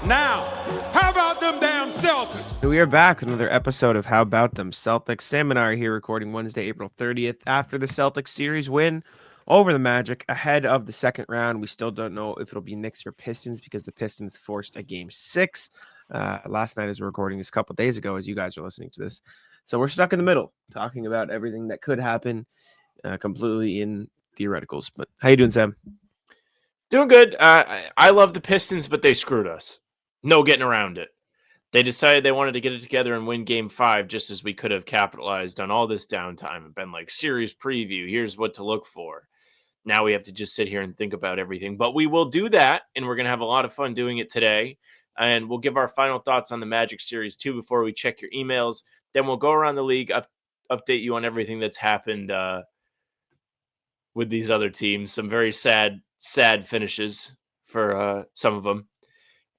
Now, how about them damn Celtics? We are back with another episode of How About Them Celtics. Sam and I are here recording Wednesday, April 30th, after the Celtics series win over the Magic ahead of the second round. We still don't know if it'll be Knicks or Pistons because the Pistons forced a game 6 last night as we're recording this a couple days ago as you guys are listening to this. So we're stuck in the middle talking about everything that could happen completely in theoreticals. But how you doing, Sam? Doing good. I love the Pistons, but they screwed us. No getting around it. They decided they wanted to get it together and win game 5 just as we could have capitalized on all this downtime and been like, series preview, here's what to look for. Now we have to just sit here and think about everything. But we will do that, and we're going to have a lot of fun doing it today. And we'll give our final thoughts on the Magic series, too, before we check your emails. Then we'll go around the league, update you on everything that's happened with these other teams. Some very sad finishes for some of them.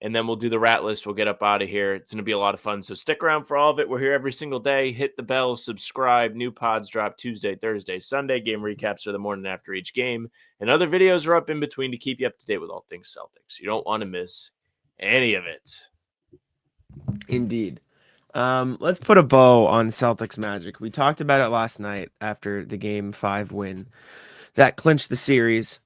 And then we'll do the rat list. We'll get up out of here. It's going to be a lot of fun. So stick around for all of it. We're here every single day. Hit the bell, subscribe. New pods drop Tuesday, Thursday, Sunday. Game recaps are the morning after each game. And other videos are up in between to keep you up to date with all things Celtics. You don't want to miss any of it. Indeed. Let's put a bow on Celtics-Magic. We talked about it last night after the Game 5 win that clinched the series.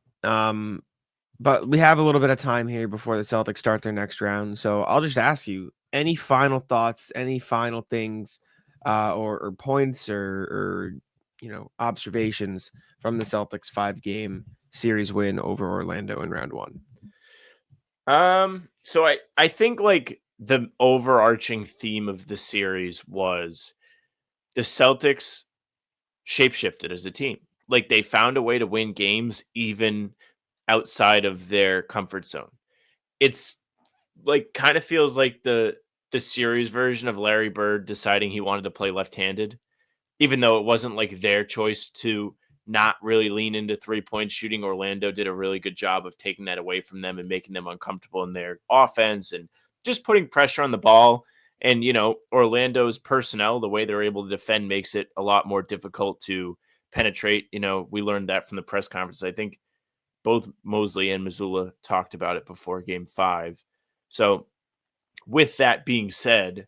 But we have a little bit of time here before the Celtics start their next round. So I'll just ask you, any final thoughts, any final things, or points or observations from the Celtics 5-game series win over Orlando in round 1? So I think like the overarching theme of the series was the Celtics shapeshifted as a team. Like they found a way to win games even outside of their comfort zone. It's like kind of feels like the series version of Larry Bird deciding he wanted to play left-handed, even though it wasn't like their choice to not really lean into three-point shooting. Orlando did a really good job of taking that away from them and making them uncomfortable in their offense and just putting pressure on the ball. And, Orlando's personnel, the way they're able to defend makes it a lot more difficult to penetrate. We learned that from the press conference. I think both Mosley and Mazzulla talked about it before game 5. So with that being said,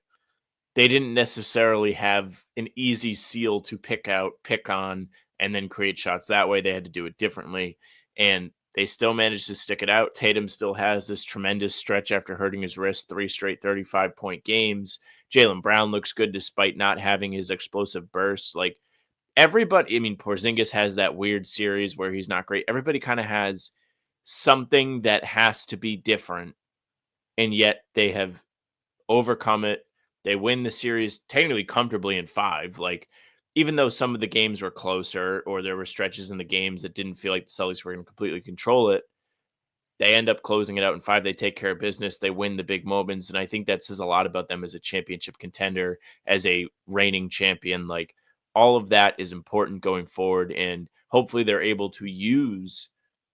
they didn't necessarily have an easy seal to pick on, and then create shots that way. They had to do it differently, and they still managed to stick it out. Tatum still has this tremendous stretch after hurting his wrist, 3 straight 35-point games. Jaylen Brown looks good despite not having his explosive bursts. Like everybody, Porzingis has that weird series where he's not great. Everybody kind of has something that has to be different, and yet they have overcome it. They win the series technically comfortably in 5. Like, even though some of the games were closer or there were stretches in the games that didn't feel like the Celtics were going to completely control it, they end up closing it out in 5. They take care of business. They win the big moments. And I think that says a lot about them as a championship contender, as a reigning champion. Like, all of that is important going forward. And hopefully they're able to use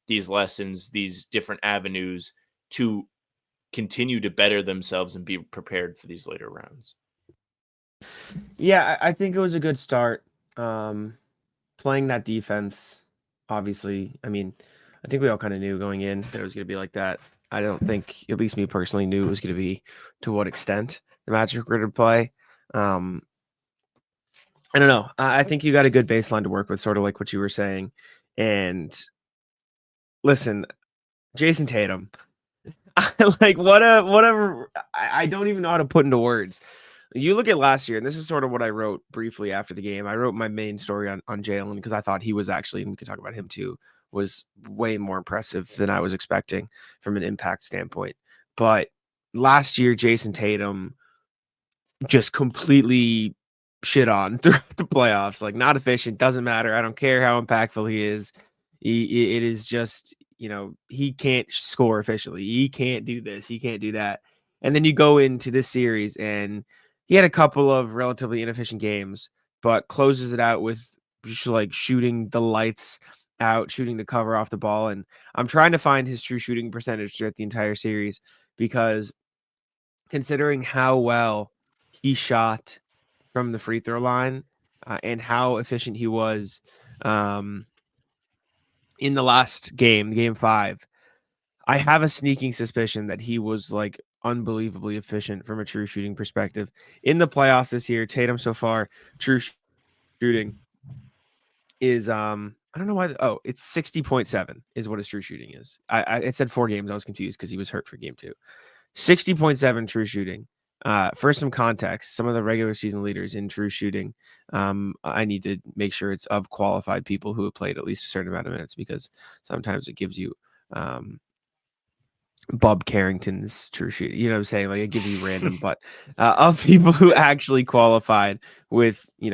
these lessons, these different avenues to continue to better themselves and be prepared for these later rounds. Yeah, I think it was a good start. Playing that defense, obviously. I think we all kind of knew going in that it was going to be like that. I don't think, at least me personally, knew it was going to be to what extent the Magic were going to play. I don't know. I think you got a good baseline to work with, sort of like what you were saying. And listen, Jayson Tatum, like whatever. I don't even know how to put into words. You look at last year, and this is sort of what I wrote briefly after the game. I wrote my main story on Jaylen because I thought he was actually, and we could talk about him too, was way more impressive than I was expecting from an impact standpoint. But last year, Jayson Tatum just completely shit on throughout the playoffs. Like, not efficient, doesn't matter. I don't care how impactful he is. It is just, he can't score efficiently. He can't do this. He can't do that. And then you go into this series, and he had a couple of relatively inefficient games, but closes it out with just like shooting the lights out, shooting the cover off the ball. And I'm trying to find his true shooting percentage throughout the entire series, because considering how well he shot from the free throw line and how efficient he was in the last game, game 5, I have a sneaking suspicion that he was like unbelievably efficient from a true shooting perspective in the playoffs this year. Tatum so far, true shooting is I don't know why. It's 60.7 is what his true shooting is. It said 4 games. I was confused because he was hurt for game 2. 60.7 true shooting. For some context, some of the regular season leaders in true shooting, I need to make sure it's of qualified people who have played at least a certain amount of minutes, because sometimes it gives you Bob Carrington's true shooting. You know what I'm saying? Like, it gives you random, but of people who actually qualified with, Is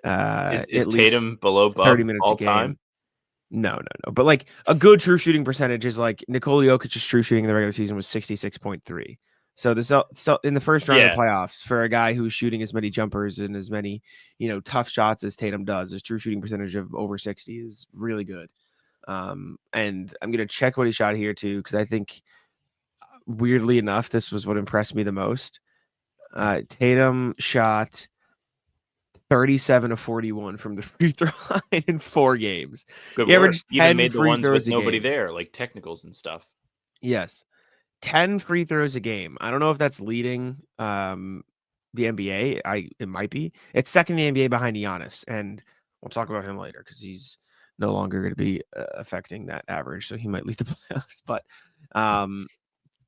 at least Tatum below 30 Bub minutes a all game. time? No. But like a good true shooting percentage is like Nikola Jokic's true shooting in the regular season was 66.3. So in the first round of Yeah. the playoffs, for a guy who's shooting as many jumpers and as many, tough shots as Tatum does, his true shooting percentage of over 60 is really good. And I'm gonna check what he shot here too, because I think weirdly enough, this was what impressed me the most. Tatum shot 37 of 41 from the free throw line in 4 games. Good He work. averaged Even 10 made the free ones throws with a nobody game. there, like technicals and stuff. Yes. 10 free throws a game. I don't know if that's leading the NBA. It might be. It's second in the NBA behind Giannis, and we'll talk about him later because he's no longer going to be affecting that average, so he might lead the playoffs. But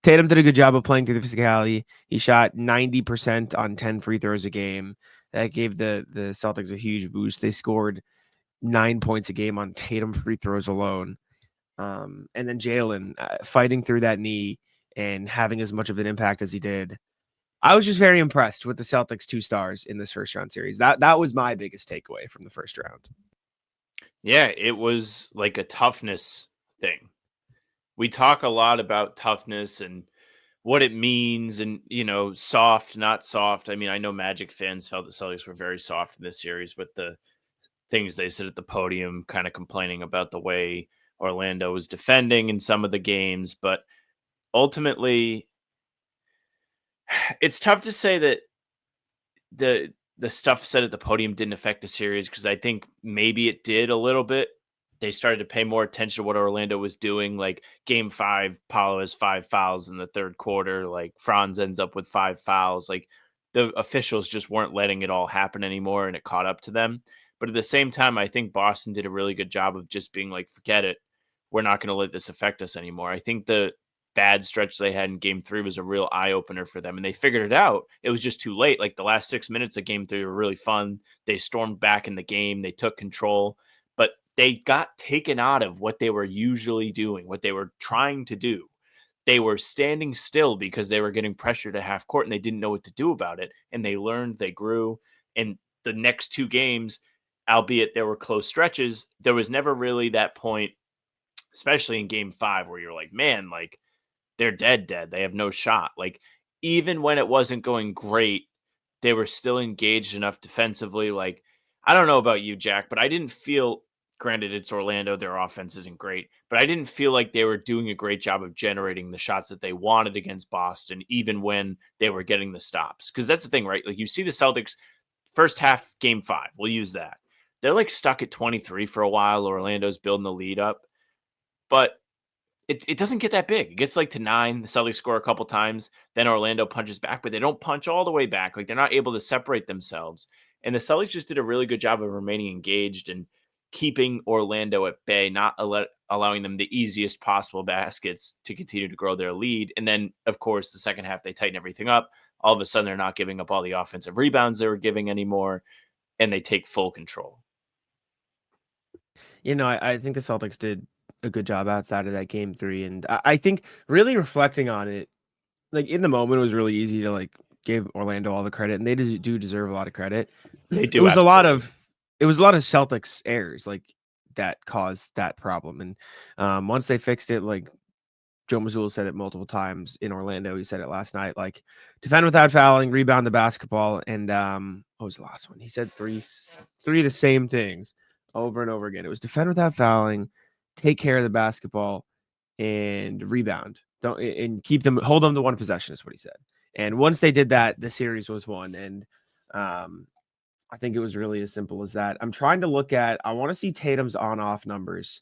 Tatum did a good job of playing through the physicality. He shot 90% on 10 free throws a game. That gave the Celtics a huge boost. They scored 9 points a game on Tatum free throws alone. And then Jaylen fighting through that knee and having as much of an impact as he did. I was just very impressed with the Celtics 2 stars in this first round series. That was my biggest takeaway from the first round. Yeah, it was like a toughness thing. We talk a lot about toughness and what it means and, soft, not soft. I mean, I know Magic fans felt the Celtics were very soft in this series with the things they said at the podium, kind of complaining about the way Orlando was defending in some of the games. But ultimately, it's tough to say that the stuff said at the podium didn't affect the series, because I think maybe it did a little bit. They started to pay more attention to what Orlando was doing. Like game 5, Paolo has 5 fouls in the third quarter. Like Franz ends up with 5 fouls. Like the officials just weren't letting it all happen anymore, and it caught up to them. But at the same time, I think Boston did a really good job of just being like, forget it. We're not going to let this affect us anymore. I think the bad stretch they had in game 3 was a real eye opener for them, and they figured it out. It was just too late. Like the last 6 minutes of game 3 were really fun. They stormed back in the game. They took control, but they got taken out of what they were usually doing, what they were trying to do. They were standing still because they were getting pressure to half court and they didn't know what to do about it. And they learned, they grew. And the next 2 games, albeit there were close stretches, there was never really that point, especially in game 5, where you're like, man, like they're dead. They have no shot. Like even when it wasn't going great, they were still engaged enough defensively. Like, I don't know about you, Jack, but I didn't feel, granted it's Orlando, their offense isn't great, but I didn't feel like they were doing a great job of generating the shots that they wanted against Boston, even when they were getting the stops. Because that's the thing, right? Like you see the Celtics first half, game 5, we'll use that. They're like stuck at 23 for a while. Orlando's building the lead up, but it doesn't get that big. It gets like to 9. The Celtics score a couple times. Then Orlando punches back, but they don't punch all the way back. Like they're not able to separate themselves. And the Celtics just did a really good job of remaining engaged and keeping Orlando at bay, not allowing them the easiest possible baskets to continue to grow their lead. And then, of course, the second half, they tighten everything up. All of a sudden, they're not giving up all the offensive rebounds they were giving anymore, and they take full control. I think the Celtics did a good job outside of that game 3. And I think really reflecting on it, like in the moment, it was really easy to like give Orlando all the credit, and they do deserve a lot of credit. They do. It was a lot absolutely. of Celtics errors like that caused that problem. And once they fixed it, like Joe Mazzulla said it multiple times in Orlando, he said it last night, like defend without fouling, rebound the basketball, and what was the last one? He said three of the same things over and over again. It was defend without fouling, take care of the basketball, and rebound. Don't and hold them to one possession is what he said. And once they did that, the series was won. And I think it was really as simple as that. I'm trying to look at, I want to see Tatum's on-off numbers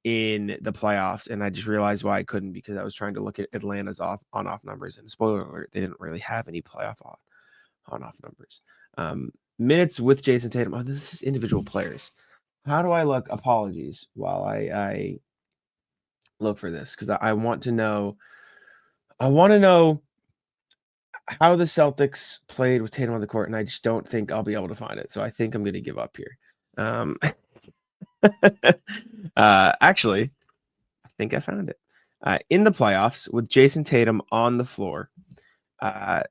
in the playoffs, and I just realized why I couldn't, because I was trying to look at Atlanta's on-off numbers, and spoiler alert, they didn't really have any playoff on-off numbers. Minutes with Jayson Tatum. Oh, this is individual players. How do I look? Apologies while I look for this, because I want to know. I want to know how the Celtics played with Tatum on the court, and I just don't think I'll be able to find it. So I think I'm going to give up here. Actually, I think I found it. In the playoffs with Jayson Tatum on the floor, the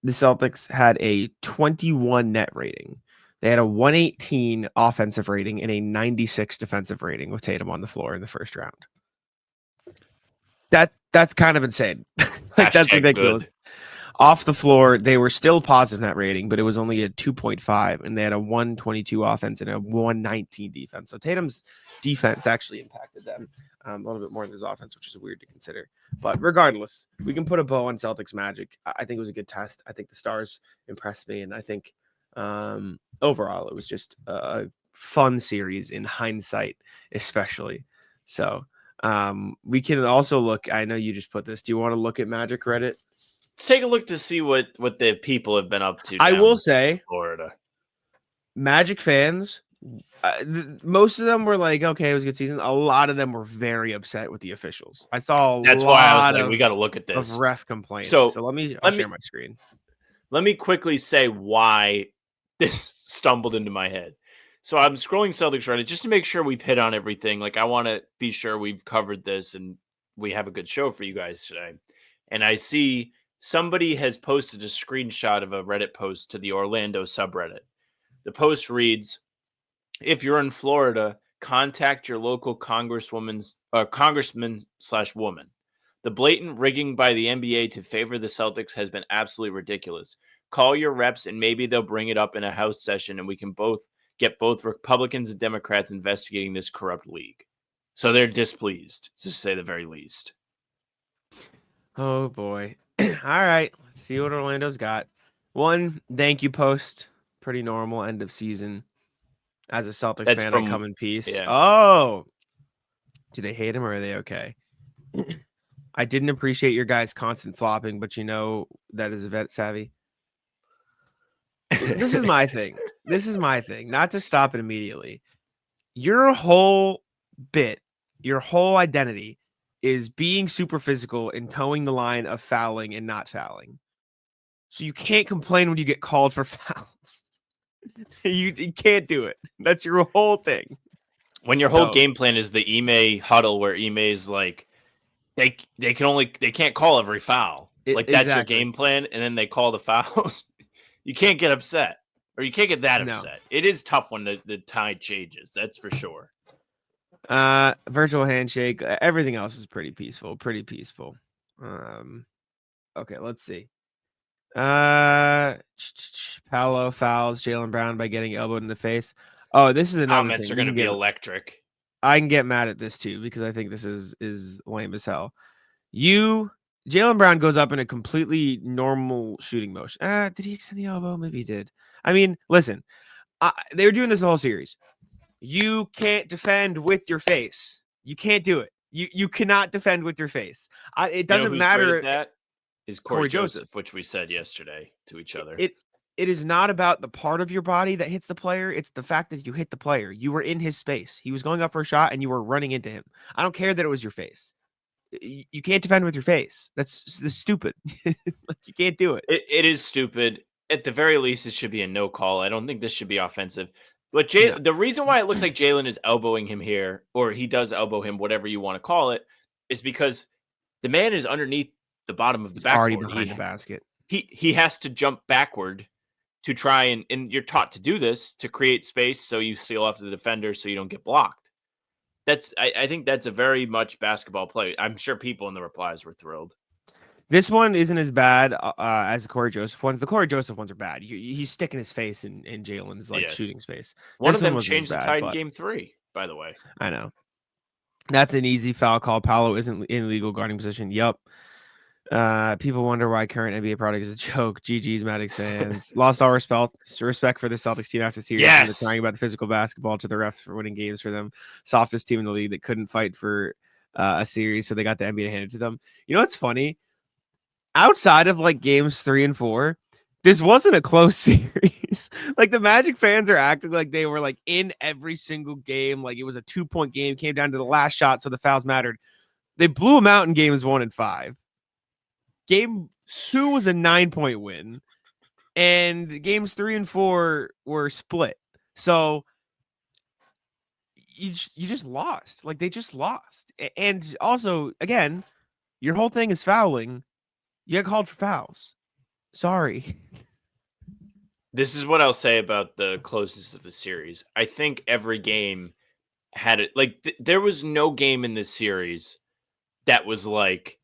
Celtics had a 21 net rating. They had a 118 offensive rating and a 96 defensive rating with Tatum on the floor in the first round. That's kind of insane. Like, that's ridiculous. Good. Off the floor, they were still positive net rating, but it was only a 2.5, and they had a 122 offense and a 119 defense. So Tatum's defense actually impacted them a little bit more than his offense, which is weird to consider. But regardless, we can put a bow on Celtics-Magic. I think it was a good test. I think the Stars impressed me, and I think overall it was just a fun series in hindsight, especially. So we can also look. I know you just put this. Do you want to look at Magic Reddit? Let's take a look to see what the people have been up to. I will say, Florida Magic fans, most of them were like, okay, it was a good season. A lot of them were very upset with the officials. I saw that's why I was like, we got to look at this. Of ref complaints. So let me share my screen. Let me quickly say why this stumbled into my head. So I'm scrolling Celtics Reddit just to make sure we've hit on everything. Like, I want to be sure we've covered this and we have a good show for you guys today. And I see somebody has posted a screenshot of a Reddit post to the Orlando subreddit. The post reads, if you're in Florida, contact your local congressman/woman. The blatant rigging by the NBA to favor the Celtics has been absolutely ridiculous. Call your reps and maybe they'll bring it up in a House session and we can get both Republicans and Democrats investigating this corrupt league. So they're displeased, to say the very least. Oh, boy. All right. Let's see what Orlando's got. One thank you post. Pretty normal end of season. As a Celtics fan, I come in peace. Yeah. Oh. Do they hate him or are they okay? I didn't appreciate your guys' constant flopping, but you know that is vet savvy. This is my thing. Not to stop it immediately. Your whole bit, your whole identity is being super physical and towing the line of fouling and not fouling. So you can't complain when you get called for fouls. You can't do it. That's your whole thing. When your whole game plan is the Ime huddle where Ime's like, they can't call every foul. That's exactly your game plan, and then they call the fouls. You can't get upset. Or you can't get that upset. It is tough when the tide changes, that's for sure. Virtual handshake. Everything else is pretty peaceful. Okay, let's see. Paolo fouls Jaylen Brown by getting elbowed in the face. Oh, this is another comments thing. Are going to be electric. I can get mad at this too because I think this is lame as hell. Jaylen Brown goes up in a completely normal shooting motion. Did he extend the elbow? Maybe he did. I mean, listen, they were doing this the whole series. You can't defend with your face. You can't do it. You cannot defend with your face. It doesn't matter. That is Corey Joseph, which we said yesterday to each other. It is not about the part of your body that hits the player. It's the fact that you hit the player. You were in his space. He was going up for a shot and you were running into him. I don't care that it was your face. You can't defend with your face. That's stupid. Like, you can't do it. It is stupid. At the very least, it should be a no call. I don't think this should be offensive. But the reason why it looks like Jaylen is elbowing him here, or he does elbow him, whatever you want to call it, is because the man is underneath the bottom of the backboard. Already behind the basket. He has to jump backward to try and you're taught to do this to create space so you seal off the defender so you don't get blocked. I think that's a very much basketball play. I'm sure people in the replies were thrilled. This one isn't as bad as the Corey Joseph ones. The Corey Joseph ones are bad. He's sticking his face in Jaylen's shooting space. One of them changed the tide in game 3, by the way. I know. That's an easy foul call. Paolo isn't in legal guarding position. Yep. People wonder why current NBA product is a joke. GG's Magic fans. Lost all respect for the Celtics team after the series. From the Yes. crying about the physical basketball to the refs for winning games for them. Softest team in the league that couldn't fight for a series, so they got the NBA handed to them. You know what's funny? Outside of like games 3 and 4, this wasn't a close series. Like the Magic fans are acting like they were like in every single game. Like it was a 2-point game, came down to the last shot, so the fouls mattered. They blew them out in games 1 and 5. Game 2 was a 9-point win, and games 3 and 4 were split. So you just lost. Like they just lost. And also, again, your whole thing is fouling. You got called for fouls. Sorry. This is what I'll say about the closeness of the series. I think every game had it. Like there was no game in this series that was like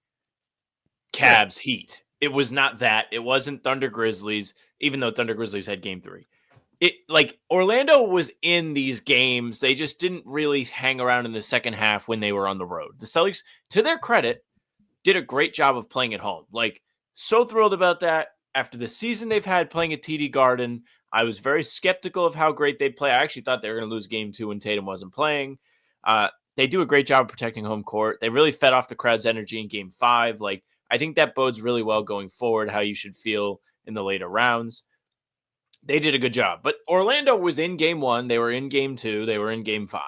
Cavs Heat. It was not that. It wasn't Thunder Grizzlies, even though Thunder Grizzlies had game 3. It like Orlando was in these games. They just didn't really hang around in the second half when they were on the road. The Celtics, to their credit, did a great job of playing at home. Like, so thrilled about that. After the season they've had playing at TD Garden, I was very skeptical of how great they'd play. I actually thought they were going to lose game 2 when Tatum wasn't playing. They do a great job of protecting home court. They really fed off the crowd's energy in game 5. Like, I think that bodes really well going forward, how you should feel in the later rounds. They did a good job. But Orlando was in game 1. They were in game 2. They were in game 5.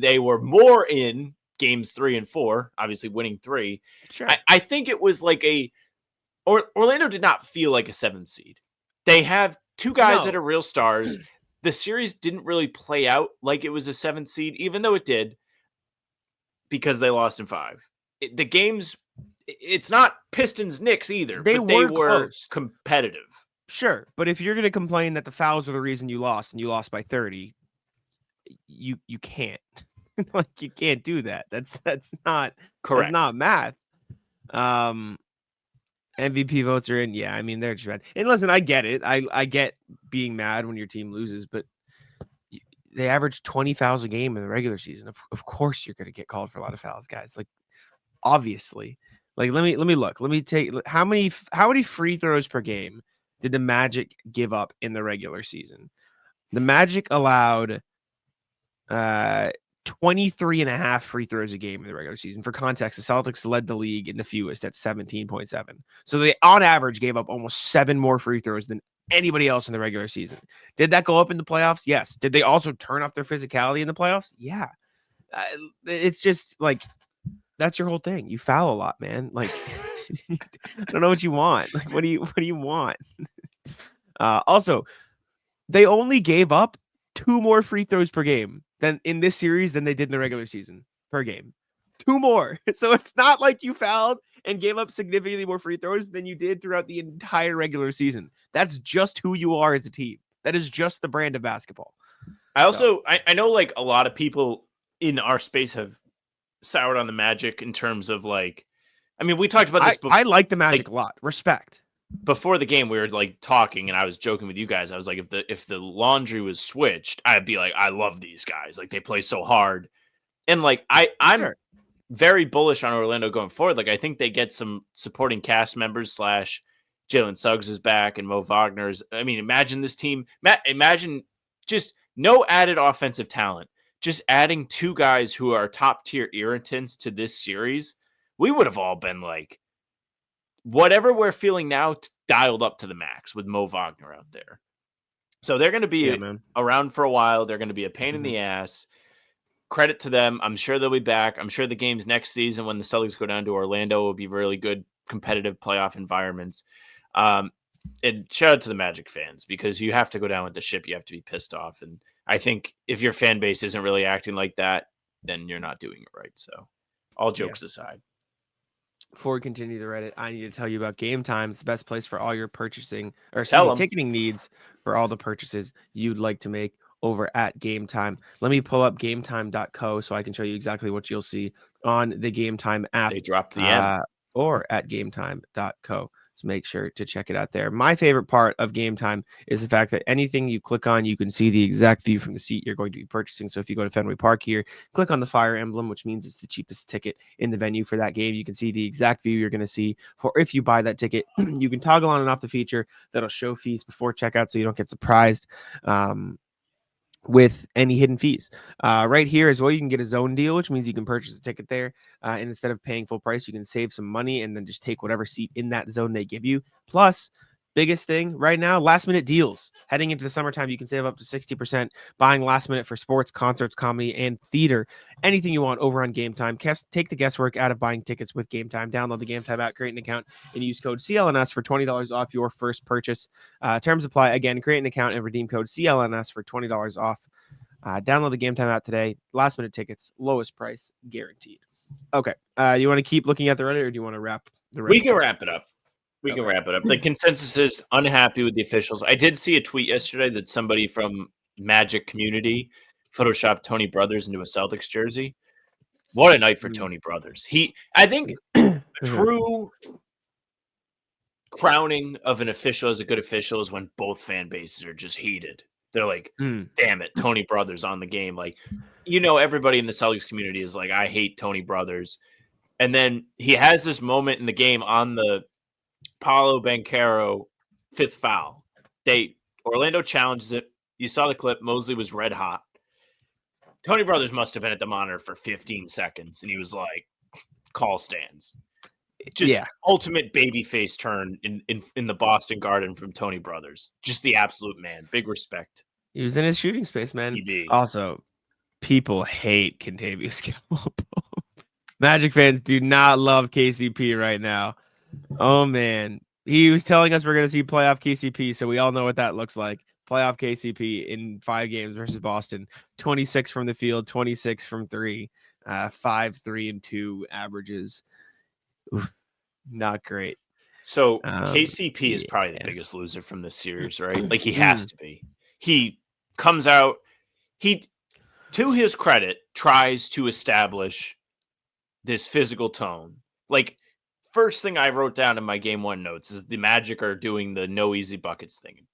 They were more in games 3 and 4, obviously winning 3. Sure. I think it was like Orlando did not feel like a 7th seed. They have 2 guys that are real stars. The series didn't really play out like it was a 7th seed, even though it did, because they lost in 5. The games, it's not Pistons Knicks either. They were close. Competitive. Sure, but if you're going to complain that the fouls are the reason you lost and you lost by 30, you can't. Like you can't do that. That's not correct. That's not math. MVP votes are in. Yeah, I mean they're just bad. And listen, I get it. I get being mad when your team loses, but they average 20 fouls a game in the regular season. Of course you're going to get called for a lot of fouls, guys. Like obviously. Like let me look. Let me take how many free throws per game did the Magic give up in the regular season? The Magic allowed 23 and a half free throws a game in the regular season. For context, the Celtics led the league in the fewest at 17.7. So they, on average, gave up almost 7 more free throws than anybody else in the regular season. Did that go up in the playoffs? Yes. Did they also turn up their physicality in the playoffs? Yeah. It's just like, that's your whole thing. You foul a lot, man. Like, I don't know what you want. Like, what do you want? Also, they only gave up 2 more free throws per game than in this series than they did in the regular season per game. 2 more. So it's not like you fouled and gave up significantly more free throws than you did throughout the entire regular season. That's just who you are as a team. That is just the brand of basketball. I also, I know like a lot of people in our space have soured on the Magic in terms of like, I mean, we talked about this. I like the Magic a lot. Respect. Before the game, we were like talking, and I was joking with you guys. I was like, if the laundry was switched, I'd be like, I love these guys. Like they play so hard, and like I'm very bullish on Orlando going forward. Like I think they get some supporting cast members / Jalen Suggs is back and Mo Wagner's. I mean, imagine this team. Imagine just no added offensive talent, just adding 2 guys who are top tier irritants to this series. We would have all been like, whatever we're feeling now, dialed up to the max with Mo Wagner out there. So they're going to be around for a while. They're going to be a pain in the ass. Credit to them. I'm sure they'll be back. I'm sure the games next season when the Celtics go down to Orlando will be really good, competitive playoff environments. And shout out to the Magic fans, because you have to go down with the ship. You have to be pissed off. And I think if your fan base isn't really acting like that, then you're not doing it right. So all jokes aside. Before we continue the Reddit, I need to tell you about Gametime. It's the best place for all your purchasing or ticketing needs for all the purchases you'd like to make over at Gametime. Let me pull up gametime.co so I can show you exactly what you'll see on the Gametime app. They dropped the M. Or at gametime.co. So make sure to check it out there. My favorite part of Game Time is the fact that anything you click on, you can see the exact view from the seat you're going to be purchasing. So if you go to Fenway Park here, click on the fire emblem, which means it's the cheapest ticket in the venue for that game. You can see the exact view you're going to see for if you buy that ticket. You can toggle on and off the feature that'll show fees before checkout so you don't get surprised with any hidden fees. Right here as well, you can get a zone deal, which means you can purchase a ticket there. And instead of paying full price, you can save some money and then just take whatever seat in that zone they give you. Plus, biggest thing right now, last minute deals. Heading into the summertime, you can save up to 60% buying last minute for sports, concerts, comedy, and theater. Anything you want over on Game Time. Take the guesswork out of buying tickets with Game Time. Download the Game Time app, create an account, and use code CLNS for $20 off your first purchase. Terms apply. Again, create an account and redeem code CLNS for $20 off. Download the Game Time app today. Last minute tickets, lowest price guaranteed. Okay. You want to keep looking at the Reddit, or do you want to wrap the Reddit? We can wrap it up. We can wrap it up. The consensus is unhappy with the officials. I did see a tweet yesterday that somebody from Magic community photoshopped Tony Brothers into a Celtics jersey. What a night for Tony Brothers. I think true crowning of an official as a good official is when both fan bases are just heated. They're like, damn it, Tony Brothers on the game. Like, everybody in the Celtics community is like, I hate Tony Brothers. And then he has this moment in the game on the Paolo Banchero fifth foul. Orlando challenges it. You saw the clip. Mosley was red hot. Tony Brothers must have been at the monitor for 15 seconds, and he was like, call stands. Just ultimate babyface turn in the Boston Garden from Tony Brothers. Just the absolute man. Big respect. He was in his shooting space, man. Also, people hate Kentavious Caldwell-Pope. Magic fans do not love KCP right now. Oh, man. He was telling us we're going to see playoff KCP, so we all know what that looks like. Playoff KCP in 5 games versus Boston. 26 from the field, 26 from 3, 5, 3, and 2 averages. Oof, not great. So KCP is probably the biggest loser from this series, right? Like, he has to be. He comes out. He, to his credit, tries to establish this physical tone. Like, first thing I wrote down in my game 1 notes is the Magic are doing the no easy buckets thing.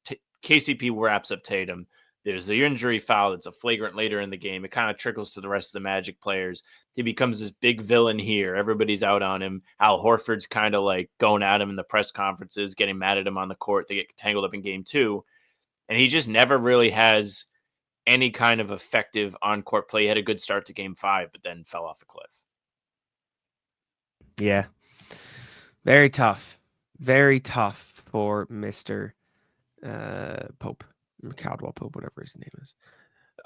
KCP wraps up Tatum. There's the injury foul that's a flagrant later in the game. It kind of trickles to the rest of the Magic players. He becomes this big villain here. Everybody's out on him. Al Horford's kind of like going at him in the press conferences, getting mad at him on the court. They get tangled up in game 2. And he just never really has any kind of effective on-court play. He had a good start to game 5, but then fell off a cliff. Yeah. Very tough. Very tough for Mr. Pope. Caldwell-Pope, whatever his name is.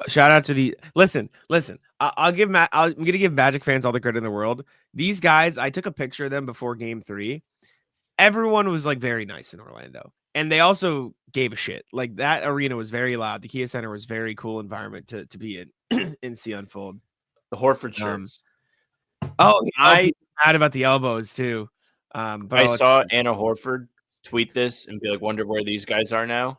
Shout out to the listen. I'm gonna give Magic fans all the credit in the world. These guys, I took a picture of them before game 3. Everyone was like very nice in Orlando, and they also gave a shit. Like, that arena was very loud. The Kia Center was very cool environment to be in and see unfold. The Horford shirts. I mad about the elbows too. But I saw Anna Horford tweet this and be like, wonder where these guys are now.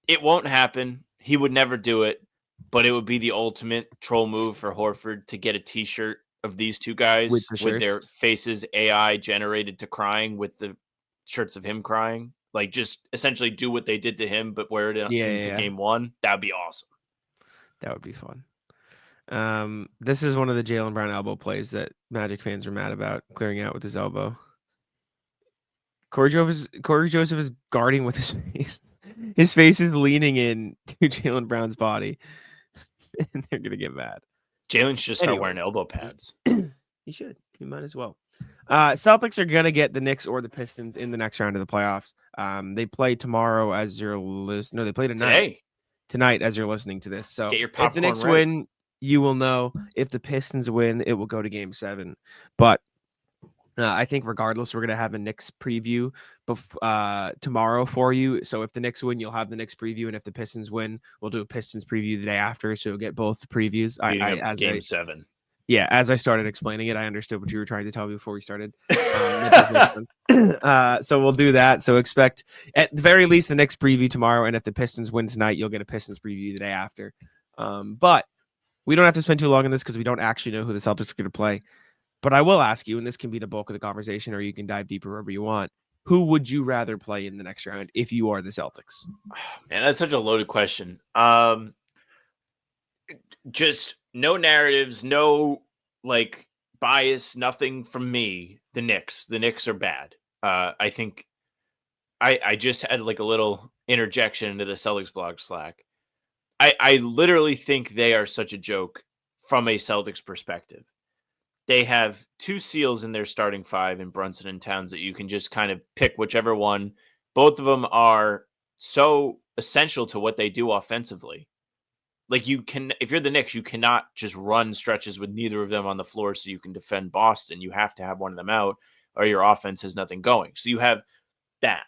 It won't happen. He would never do it, but it would be the ultimate troll move for Horford to get a t-shirt of these two guys with their faces AI generated to crying with the shirts of him crying. Like, just essentially do what they did to him, but wear it into game 1. That would be awesome. That would be fun. This is one of the Jaylen Brown elbow plays that Magic fans are mad about, clearing out with his elbow. Corey Joseph is guarding with his face. His face is leaning in to Jaylen Brown's body, and they're gonna get mad. Jaylen should start wearing elbow pads. He should. He might as well. Celtics are gonna get the Knicks or the Pistons in the next round of the playoffs. They play tomorrow as you're listening. No, they play tonight as you're listening to this. So if the Knicks win, you will know. If the Pistons win, it will go to game 7. But I think regardless, we're going to have a Knicks preview tomorrow for you. So if the Knicks win, you'll have the Knicks preview. And if the Pistons win, we'll do a Pistons preview the day after. So you'll get both previews. Game 7. Yeah, as I started explaining it, I understood what you were trying to tell me before we started. So we'll do that. So expect, at the very least, the Knicks preview tomorrow. And if the Pistons win tonight, you'll get a Pistons preview the day after. But we don't have to spend too long on this because we don't actually know who the Celtics are going to play. But I will ask you, and this can be the bulk of the conversation, or you can dive deeper wherever you want. who would you rather play in the next round if you are the Celtics? Man, that's such a loaded question. Just no narratives, no like bias, nothing from me. The Knicks. The Knicks are bad. I think I just had like a little interjection into the Celtics blog Slack. I literally think they are such a joke from a Celtics perspective. They have two seals in their starting five in Brunson and Towns that you can just kind of pick whichever one. Both of them are so essential to what they do offensively. Like you can, if you're the Knicks, you cannot just run stretches with neither of them on the floor so you can defend Boston. You have to have one of them out or your offense has nothing going. So you have that.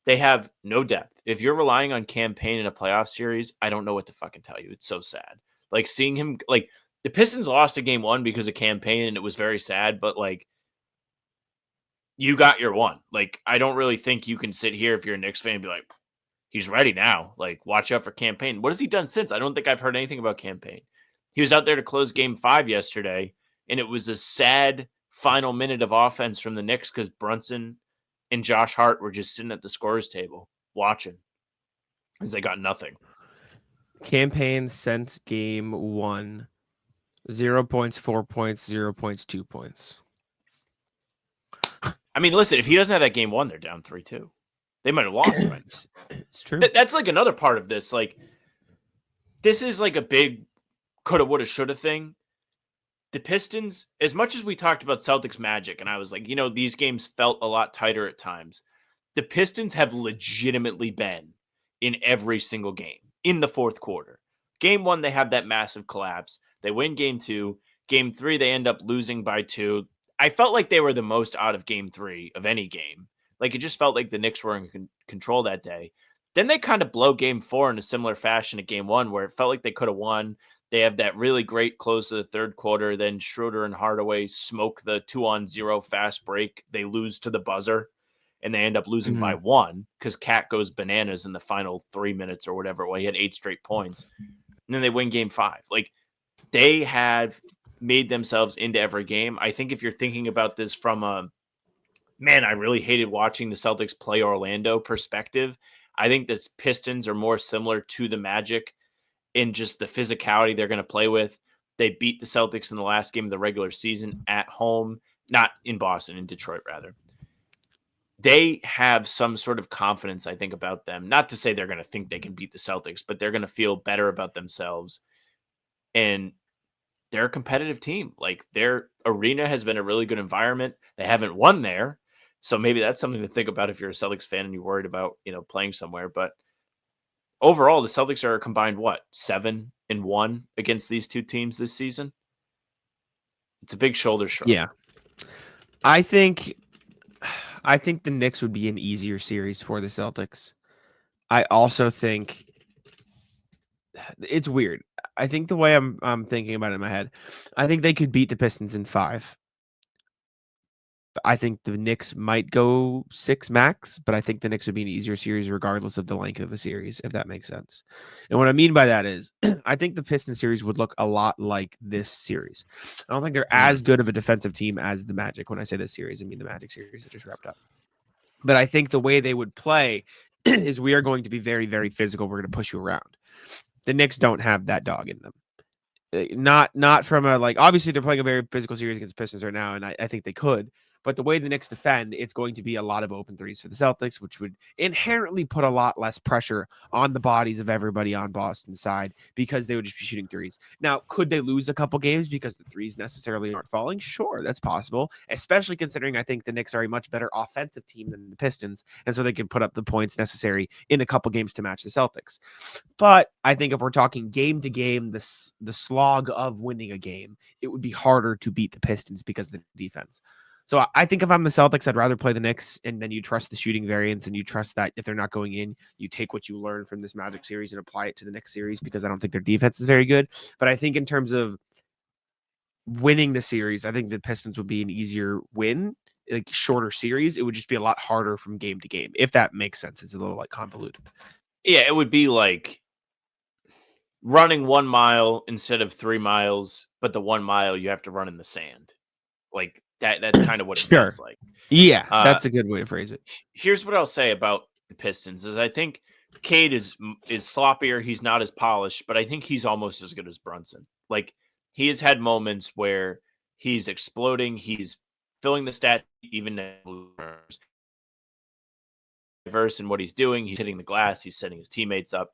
They have no depth. If you're relying on campaign in a playoff series, I don't know what to fucking tell you. It's so sad. Like seeing him, like the Pistons lost a game one because of campaign and it was very sad, but like you got your one. Like I don't really think you can sit here if you're a Knicks fan and be like, he's ready now. Like watch out for campaign. What has he done since? I don't think I've heard anything about campaign. He was out there to close game 5 yesterday, and it was a sad final minute of offense from the Knicks because Brunson and Josh Hart were just sitting at the scorer's table watching because they got nothing. Campaign since game 1, 0 points, 4 points, 0 points, 2 points. I mean, listen, if he doesn't have that game 1, they're down 3-2. They might have lost right now. It's true. That's like another part of this. Like, this is like a big coulda, woulda, shoulda thing. The Pistons, as much as we talked about Celtics Magic, and I was like, these games felt a lot tighter at times. The Pistons have legitimately been in every single game in the fourth quarter. Game 1, they have that massive collapse. They win game 2. Game 3, they end up losing by 2. I felt like they were the most out of game 3 of any game. Like, it just felt like the Knicks were in control that day. Then they kind of blow game 4 in a similar fashion to game 1, where it felt like they could have won. They have that really great close to the third quarter. Then Schroeder and Hardaway smoke the 2-on-0 fast break. They lose to the buzzer, and they end up losing by 1 because Cat goes bananas in the final 3 minutes or whatever. Well, he had 8 straight points. And then they win game 5. Like, they have made themselves into every game. I think if you're thinking about this from a, man, I really hated watching the Celtics play Orlando perspective, I think the Pistons are more similar to the Magic in just the physicality they're going to play with. They beat the Celtics in the last game of the regular season at home, not in Boston, in Detroit, rather. They have some sort of confidence, I think, about them. Not to say they're going to think they can beat the Celtics, but they're going to feel better about themselves. And they're a competitive team. Like, their arena has been a really good environment. They haven't won there. So maybe that's something to think about if you're a Celtics fan and you're worried about, playing somewhere. But overall, the Celtics are combined, 7-1 against these two teams this season? It's a big shoulder shrug. Yeah. I think the Knicks would be an easier series for the Celtics. I also think it's weird. I think the way I'm thinking about it in my head, I think they could beat the Pistons in 5. But I think the Knicks might go 6 max, but I think the Knicks would be an easier series regardless of the length of the series, if that makes sense. And what I mean by that is I think the Pistons series would look a lot like this series. I don't think they're as good of a defensive team as the Magic. When I say this series, I mean the Magic series that just wrapped up. But I think the way they would play is we are going to be very, very physical. We're going to push you around. The Knicks don't have that dog in them. Not from a, like, obviously they're playing a very physical series against the Pistons right now, and I think they could. But the way the Knicks defend, it's going to be a lot of open threes for the Celtics, which would inherently put a lot less pressure on the bodies of everybody on Boston's side because they would just be shooting threes. Now, could they lose a couple games because the threes necessarily aren't falling? Sure, that's possible, especially considering I think the Knicks are a much better offensive team than the Pistons, and so they can put up the points necessary in a couple games to match the Celtics. But I think if we're talking game to game, the slog of winning a game, it would be harder to beat the Pistons because of the defense. So I think if I'm the Celtics, I'd rather play the Knicks, and then you trust the shooting variance, and you trust that if they're not going in, you take what you learn from this Magic series and apply it to the next series, because I don't think their defense is very good. But I think in terms of winning the series, I think the Pistons would be an easier win, like shorter series. It would just be a lot harder from game to game, if that makes sense. It's a little like convoluted. Yeah, it would be like running 1 mile instead of 3 miles, but the 1 mile you have to run in the sand. Like, That's kind of what it Sure. feels like. Yeah, that's a good way to phrase it. Here's what I'll say about the Pistons is I think Cade is sloppier. He's not as polished, but I think he's almost as good as Brunson. Like he has had moments where he's exploding. He's filling the stat even diverse in what he's doing. He's hitting the glass. He's setting his teammates up.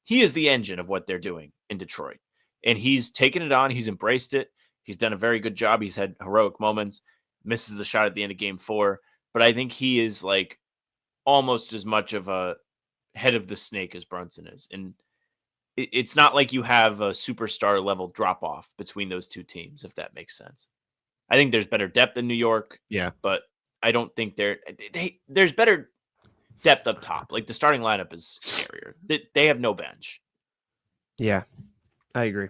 He is the engine of what they're doing in Detroit, and he's taken it on. He's embraced it. He's done a very good job. He's had heroic moments. Misses the shot at the end of Game 4, but I think he is like almost as much of a head of the snake as Brunson is. And it's not like you have a superstar level drop off between those two teams, if that makes sense. I think there's better depth in New York. Yeah. But I don't think there's better depth up top. Like the starting lineup is scarier. They have no bench. Yeah, I agree.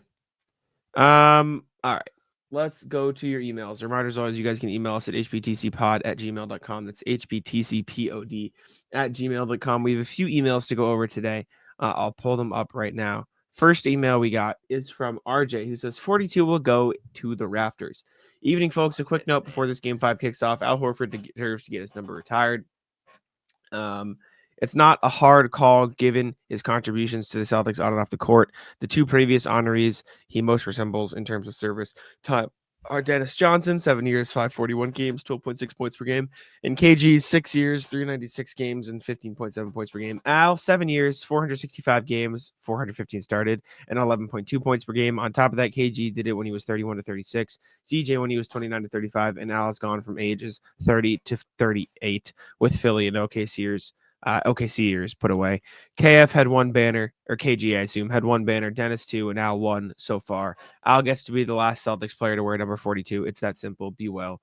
All right. Let's go to your emails. Reminders always, you guys can email us at hbtcpod@gmail.com. That's hbtcpod@gmail.com. We have a few emails to go over today. I'll pull them up right now. First email we got is from RJ, who says 42 will go to the rafters. Evening, folks. A quick note before this Game 5 kicks off. Al Horford deserves to get his number retired. It's not a hard call given his contributions to the Celtics on and off the court. The two previous honorees he most resembles in terms of service time are Dennis Johnson, 7 years, 541 games, 12.6 points per game, and KG, 6 years, 396 games, and 15.7 points per game. Al, 7 years, 465 games, 415 started, and 11.2 points per game. On top of that, KG did it when he was 31 to 36, DJ when he was 29 to 35, and Al has gone from ages 30 to 38 with Philly and OKC years put away. KF had one banner, or KG, I assume, had one banner, Dennis 2, and Al 1 so far. Al gets to be the last Celtics player to wear number 42. It's that simple. Be well,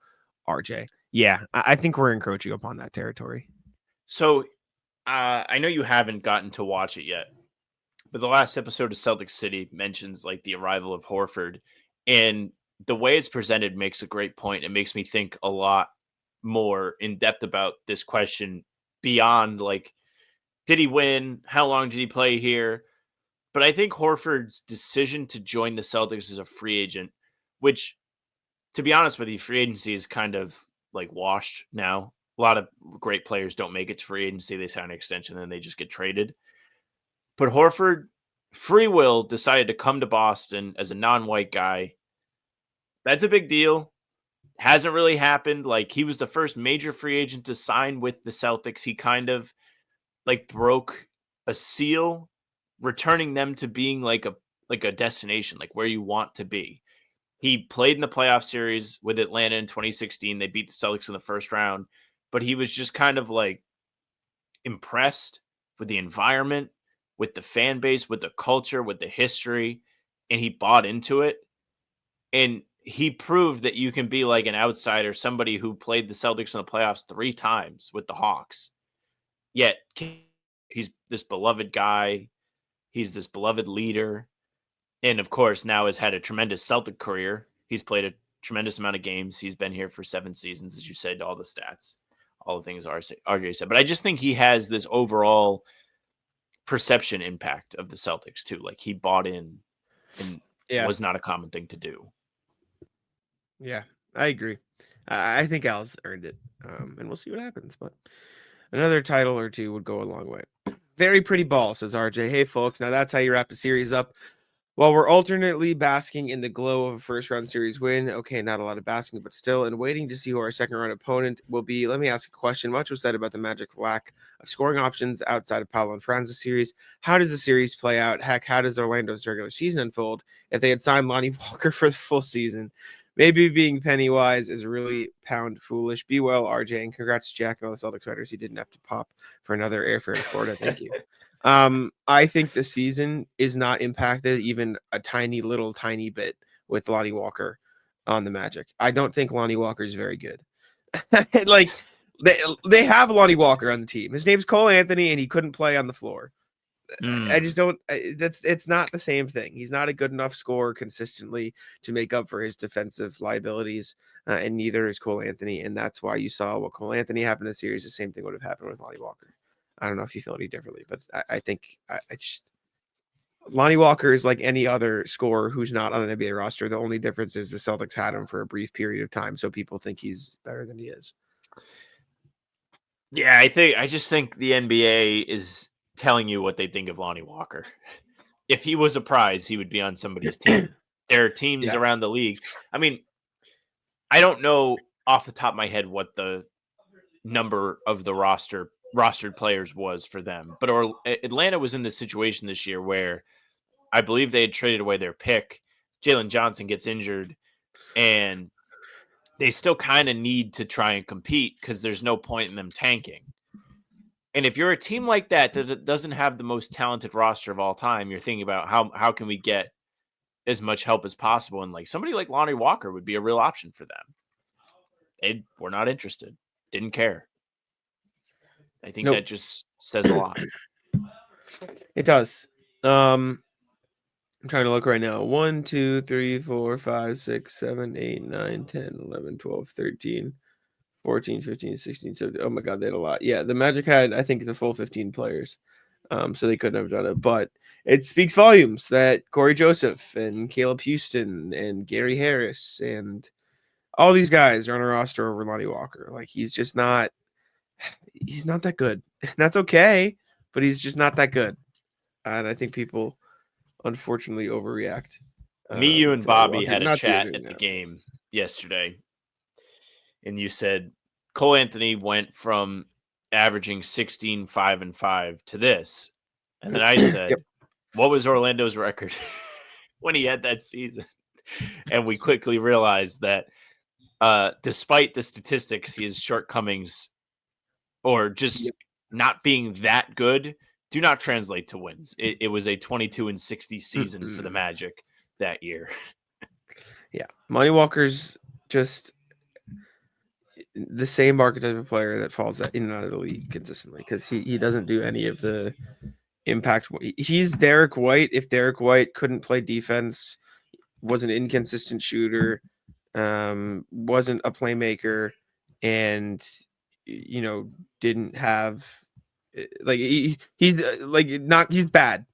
RJ. Yeah, I think we're encroaching upon that territory. So I know you haven't gotten to watch it yet, but the last episode of Celtics City mentions like the arrival of Horford, and the way it's presented makes a great point. It makes me think a lot more in depth about this question beyond like, did he win? How long did he play here? But I think Horford's decision to join the Celtics as a free agent, which, to be honest with you, free agency is kind of like washed now. A lot of great players don't make it to free agency. They sign an extension, then they just get traded. But Horford, free will, decided to come to Boston as a non-white guy. That's a big deal. Hasn't really happened. Like, he was the first major free agent to sign with the Celtics. He kind of like broke a seal, returning them to being like a destination, like where you want to be. He played in the playoff series with Atlanta in 2016. They beat the Celtics in the first round, but he was just kind of like impressed with the environment, with the fan base, with the culture, with the history, and he bought into it. And he proved that you can be like an outsider, somebody who played the Celtics in the playoffs 3 times with the Hawks. Yet he's this beloved guy. He's this beloved leader. And of course, now has had a tremendous Celtic career. He's played a tremendous amount of games. He's been here for 7 seasons, as you said, all the stats, all the things RJ said. But I just think he has this overall perception impact of the Celtics too. Like he bought in and was not a common thing to do. Yeah, I agree. I think Al's earned it. And we'll see what happens. But another title or two would go a long way. Very pretty ball, says RJ. Hey, folks. Now that's how you wrap a series up. While we're alternately basking in the glow of a first-round series win, okay, not a lot of basking, but still, and waiting to see who our second-round opponent will be, let me ask a question. Much was said about the Magic's lack of scoring options outside of Paolo and Franz's series. How does the series play out? Heck, how does Orlando's regular season unfold if they had signed Lonnie Walker for the full season? Maybe being penny-wise is really pound foolish. Be well, RJ, and congrats to Jack and all the Celtics writers who didn't have to pop for another airfare to Florida. Thank you. I think the season is not impacted even a tiny bit with Lonnie Walker on the Magic. I don't think Lonnie Walker is very good. Like they have Lonnie Walker on the team. His name's Cole Anthony, and he couldn't play on the floor. I just don't. It's not the same thing. He's not a good enough scorer consistently to make up for his defensive liabilities, and neither is Cole Anthony. And that's why you saw what Cole Anthony happened in the series. The same thing would have happened with Lonnie Walker. I don't know if you feel any differently, but I think I just Lonnie Walker is like any other scorer who's not on an NBA roster. The only difference is the Celtics had him for a brief period of time, so people think he's better than he is. Yeah, I just think the NBA is telling you what they think of Lonnie Walker. If he was a prize, he would be on somebody's team. There are teams Yeah. around the league. I mean, I don't know off the top of my head what the number of the rostered players was for them, but Atlanta was in this situation this year where I believe they had traded away their pick. Jaylen Johnson gets injured, and they still kind of need to try and compete because there's no point in them tanking. And if you're a team like that doesn't have the most talented roster of all time, you're thinking about how can we get as much help as possible. And like somebody like Lonnie Walker would be a real option for them. They were not interested, didn't care. I think that just says a lot. It does. I'm trying to look right now. 1, 2, 3, 4, 5, 6, 7, 8, 9, 10, 11, 12, 13, 14, 15, 16, 17. Oh my God, they had a lot. Yeah, the Magic had, I think, the full 15 players. So they couldn't have done it. But it speaks volumes that Corey Joseph and Caleb Houston and Gary Harris and all these guys are on a roster over Lonnie Walker. Like he's not that good. That's okay, but he's just not that good. And I think people unfortunately overreact. Me, you, and to Lonnie Bobby Walker had a not chat doing at the that. game yesterday, and you said Cole Anthony went from averaging 16, 5, and 5 to this. And then I said, Yep. what was Orlando's record when he had that season? And we quickly realized that despite the statistics, his shortcomings or just not being that good do not translate to wins. It was a 22-60 season for the Magic that year. Yeah. Lonnie Walker's just the same archetype of player that falls in and out of the league consistently because he doesn't do any of the impact. He's Derek White. If Derek White couldn't play defense, was an inconsistent shooter, wasn't a playmaker, and didn't have like he's like not he's bad.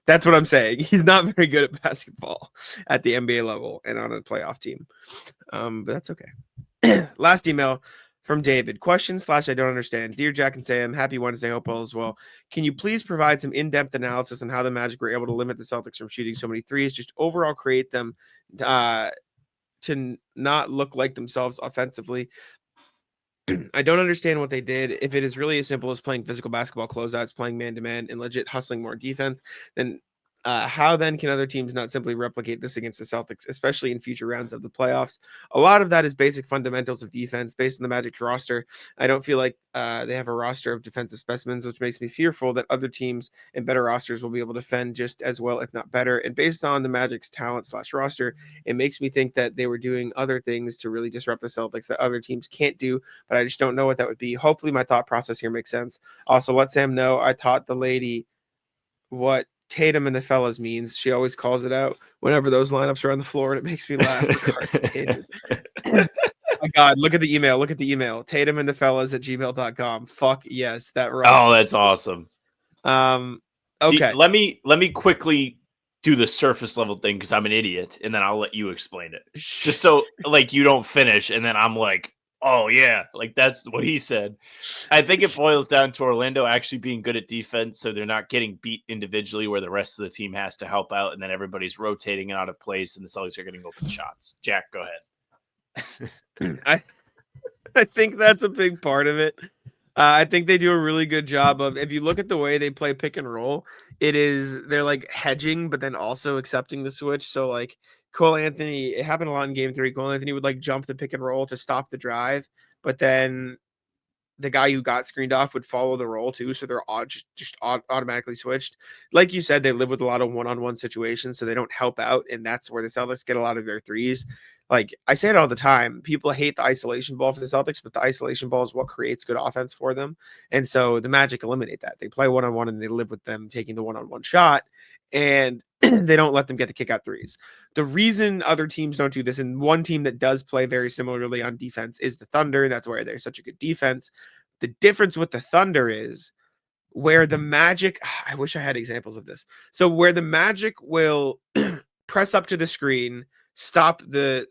That's what I'm saying. He's not very good at basketball at the NBA level and on a playoff team. But that's okay. Last email from David. Question / I don't understand. Dear Jack and Sam, happy Wednesday. Hope all is well. Can you please provide some in-depth analysis on how the Magic were able to limit the Celtics from shooting so many threes? Just overall create them to not look like themselves offensively. I don't understand what they did. If it is really as simple as playing physical basketball closeouts, playing man-to-man, and legit hustling more defense, then how then can other teams not simply replicate this against the Celtics, especially in future rounds of the playoffs? A lot of that is basic fundamentals of defense based on the Magic's roster. I don't feel like they have a roster of defensive specimens, which makes me fearful that other teams and better rosters will be able to defend just as well, if not better. And based on the Magic's talent / roster, it makes me think that they were doing other things to really disrupt the Celtics that other teams can't do, but I just don't know what that would be. Hopefully my thought process here makes sense. Also, let Sam know I taught the lady what Tatum and the fellas means. She always calls it out whenever those lineups are on the floor, and it makes me laugh. My God, look at the email. Look at the email. Tatum and the fellas at gmail.com. Fuck yes, that rocks. Oh, that's awesome. Okay. Let me quickly do the surface level thing because I'm an idiot, and then I'll let you explain it. Just so like you don't finish, and then I'm like, oh yeah, like that's what he said. I think it boils down to Orlando actually being good at defense, so they're not getting beat individually where the rest of the team has to help out, and then everybody's rotating out of place, and the Celtics are getting open shots. Jack, go ahead. I think that's a big part of it. I think they do a really good job of, if you look at the way they play pick and roll, they're like hedging, but then also accepting the switch. So like Cole Anthony, it happened a lot in game 3. Cole Anthony would like jump the pick and roll to stop the drive, but then the guy who got screened off would follow the roll too. So they're just automatically switched. Like you said, they live with a lot of one-on-one situations, so they don't help out. And that's where the Celtics get a lot of their threes. Like I say it all the time, people hate the isolation ball for the Celtics, but the isolation ball is what creates good offense for them. And so the Magic eliminate that. They play one-on-one and they live with them taking the one-on-one shot, and they don't let them get the kick out threes. The reason other teams don't do this, and one team that does play very similarly on defense, is the Thunder. That's why they're such a good defense. The difference with the Thunder is where the Magic, I wish I had examples of this. So where the Magic will press up to the screen, stop the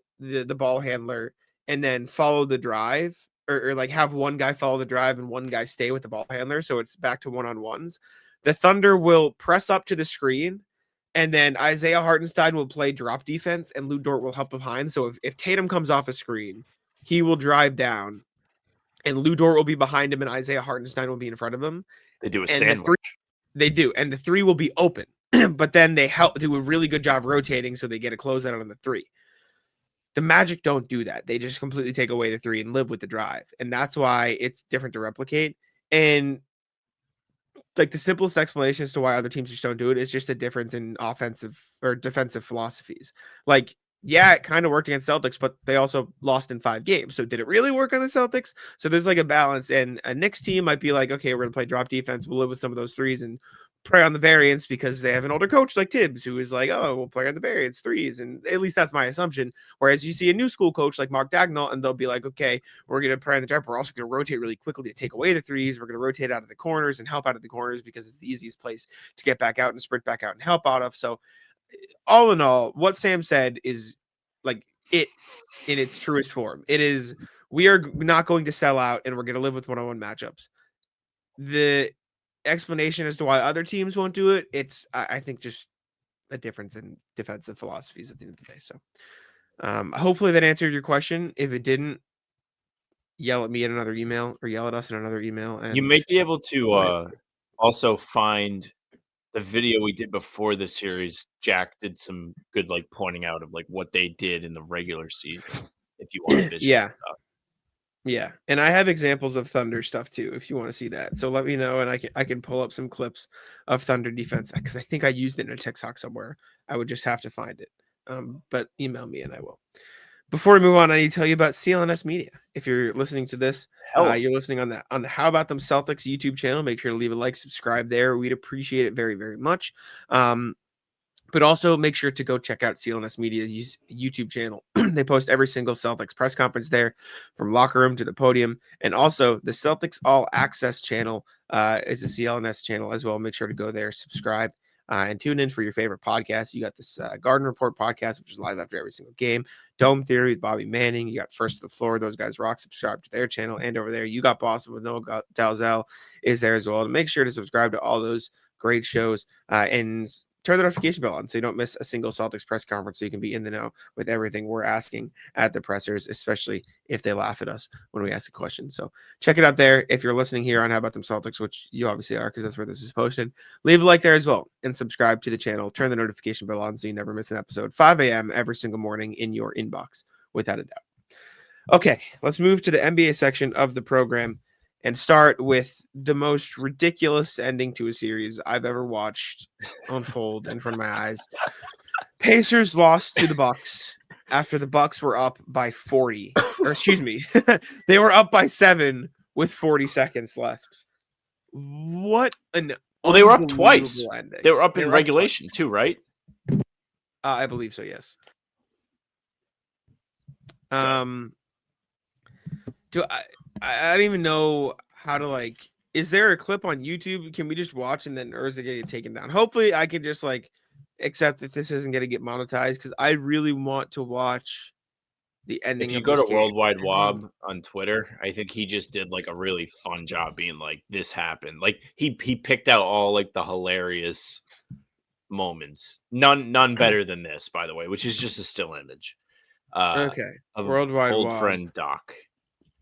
ball handler, and then follow the drive, or like have one guy follow the drive and one guy stay with the ball handler, so it's back to one-on-ones. The Thunder will press up to the screen, and then Isaiah Hartenstein will play drop defense, and Lou Dort will help behind. So if Tatum comes off a screen, he will drive down, and Lou Dort will be behind him, and Isaiah Hartenstein will be in front of him. They do a And the sandwich. They do, and the three will be open, but then they do a really good job rotating, so they get a closeout on the three. The Magic don't do that. They just completely take away the three and live with the drive, and that's why it's different to replicate. And like the simplest explanation as to why other teams just don't do it is just a difference in offensive or defensive philosophies. Like, yeah, it kind of worked against Celtics, but they also lost in 5 games. So did it really work on the Celtics? So there's like a balance, and a Knicks team might be like, okay, we're gonna play drop defense. We'll live with some of those threes and prey on the variance because they have an older coach like Tibbs who is like, oh, we'll play on the variance threes. And at least that's my assumption. Whereas you see a new school coach like Mark Dagnall, and they'll be like, okay, we're going to prey on the drive. We're also going to rotate really quickly to take away the threes. We're going to rotate out of the corners and help out of the corners because it's the easiest place to get back out and sprint back out and help out of. So all in all, what Sam said is like it in its truest form. It is, we are not going to sell out and we're going to live with one-on-one matchups. The explanation as to why other teams won't do it, it's I think just a difference in defensive philosophies at the end of the day. So hopefully that answered your question. If it didn't, yell at me in another email or yell at us in another email. And You may be able to also find the video we did before the series. Jack did some good like pointing out of like what they did in the regular season. If you want to visualize yeah. that. Yeah, and I have examples of Thunder stuff too, if you want to see that. So let me know, and I can pull up some clips of Thunder defense because I think I used it in a TikTok somewhere. I would just have to find it. But email me and I will. Before we move on, I need to tell you about CLNS Media. If you're listening to this, you're listening on the How About Them Celtics YouTube channel. Make sure to leave a like, subscribe there. We'd appreciate it very, very much. But also make sure to go check out CLNS Media's YouTube channel. They post every single Celtics press conference there, from locker room to the podium. And also the Celtics All Access channel is a CLNS channel as well. Make sure to go there, subscribe, and tune in for your favorite podcast. You got this Garden Report podcast, which is live after every single game. Dome Theory with Bobby Manning. You got First to the Floor. Those guys rock. Subscribe to their channel. And over there, You Got Boston with Noah Dalzell is there as well. And make sure to subscribe to all those great shows and turn the notification bell on so you don't miss a single Celtics press conference, so you can be in the know with everything we're asking at the pressers, especially if they laugh at us when we ask a question. So check it out there. If you're listening here on How About Them Celtics, which you obviously are because that's where this is posted, leave a like there as well and subscribe to the channel. Turn the notification bell on so you never miss an episode. 5 a.m. every single morning in your inbox, without a doubt. Okay, let's move to the NBA section of the program and start with the most ridiculous ending to a series I've ever watched unfold in front of my eyes. Pacers lost to the Bucks after the Bucks were up by 40. Or excuse me, they were up by 7 with 40 seconds left. What an they were up twice. Ending. They were up in regulation too, right? I believe so, yes. I don't even know how to like. Is there a clip on YouTube? Can we just watch and then, or is it gonna get taken down? Hopefully, I can just like accept that this isn't gonna get monetized because I really want to watch the ending. If you go to Worldwide Wob on Twitter, I think he just did like a really fun job being like, "This happened." Like he picked out all like the hilarious moments. None better than this, by the way, which is just a still image. Okay, of Worldwide old Wob. Friend Doc.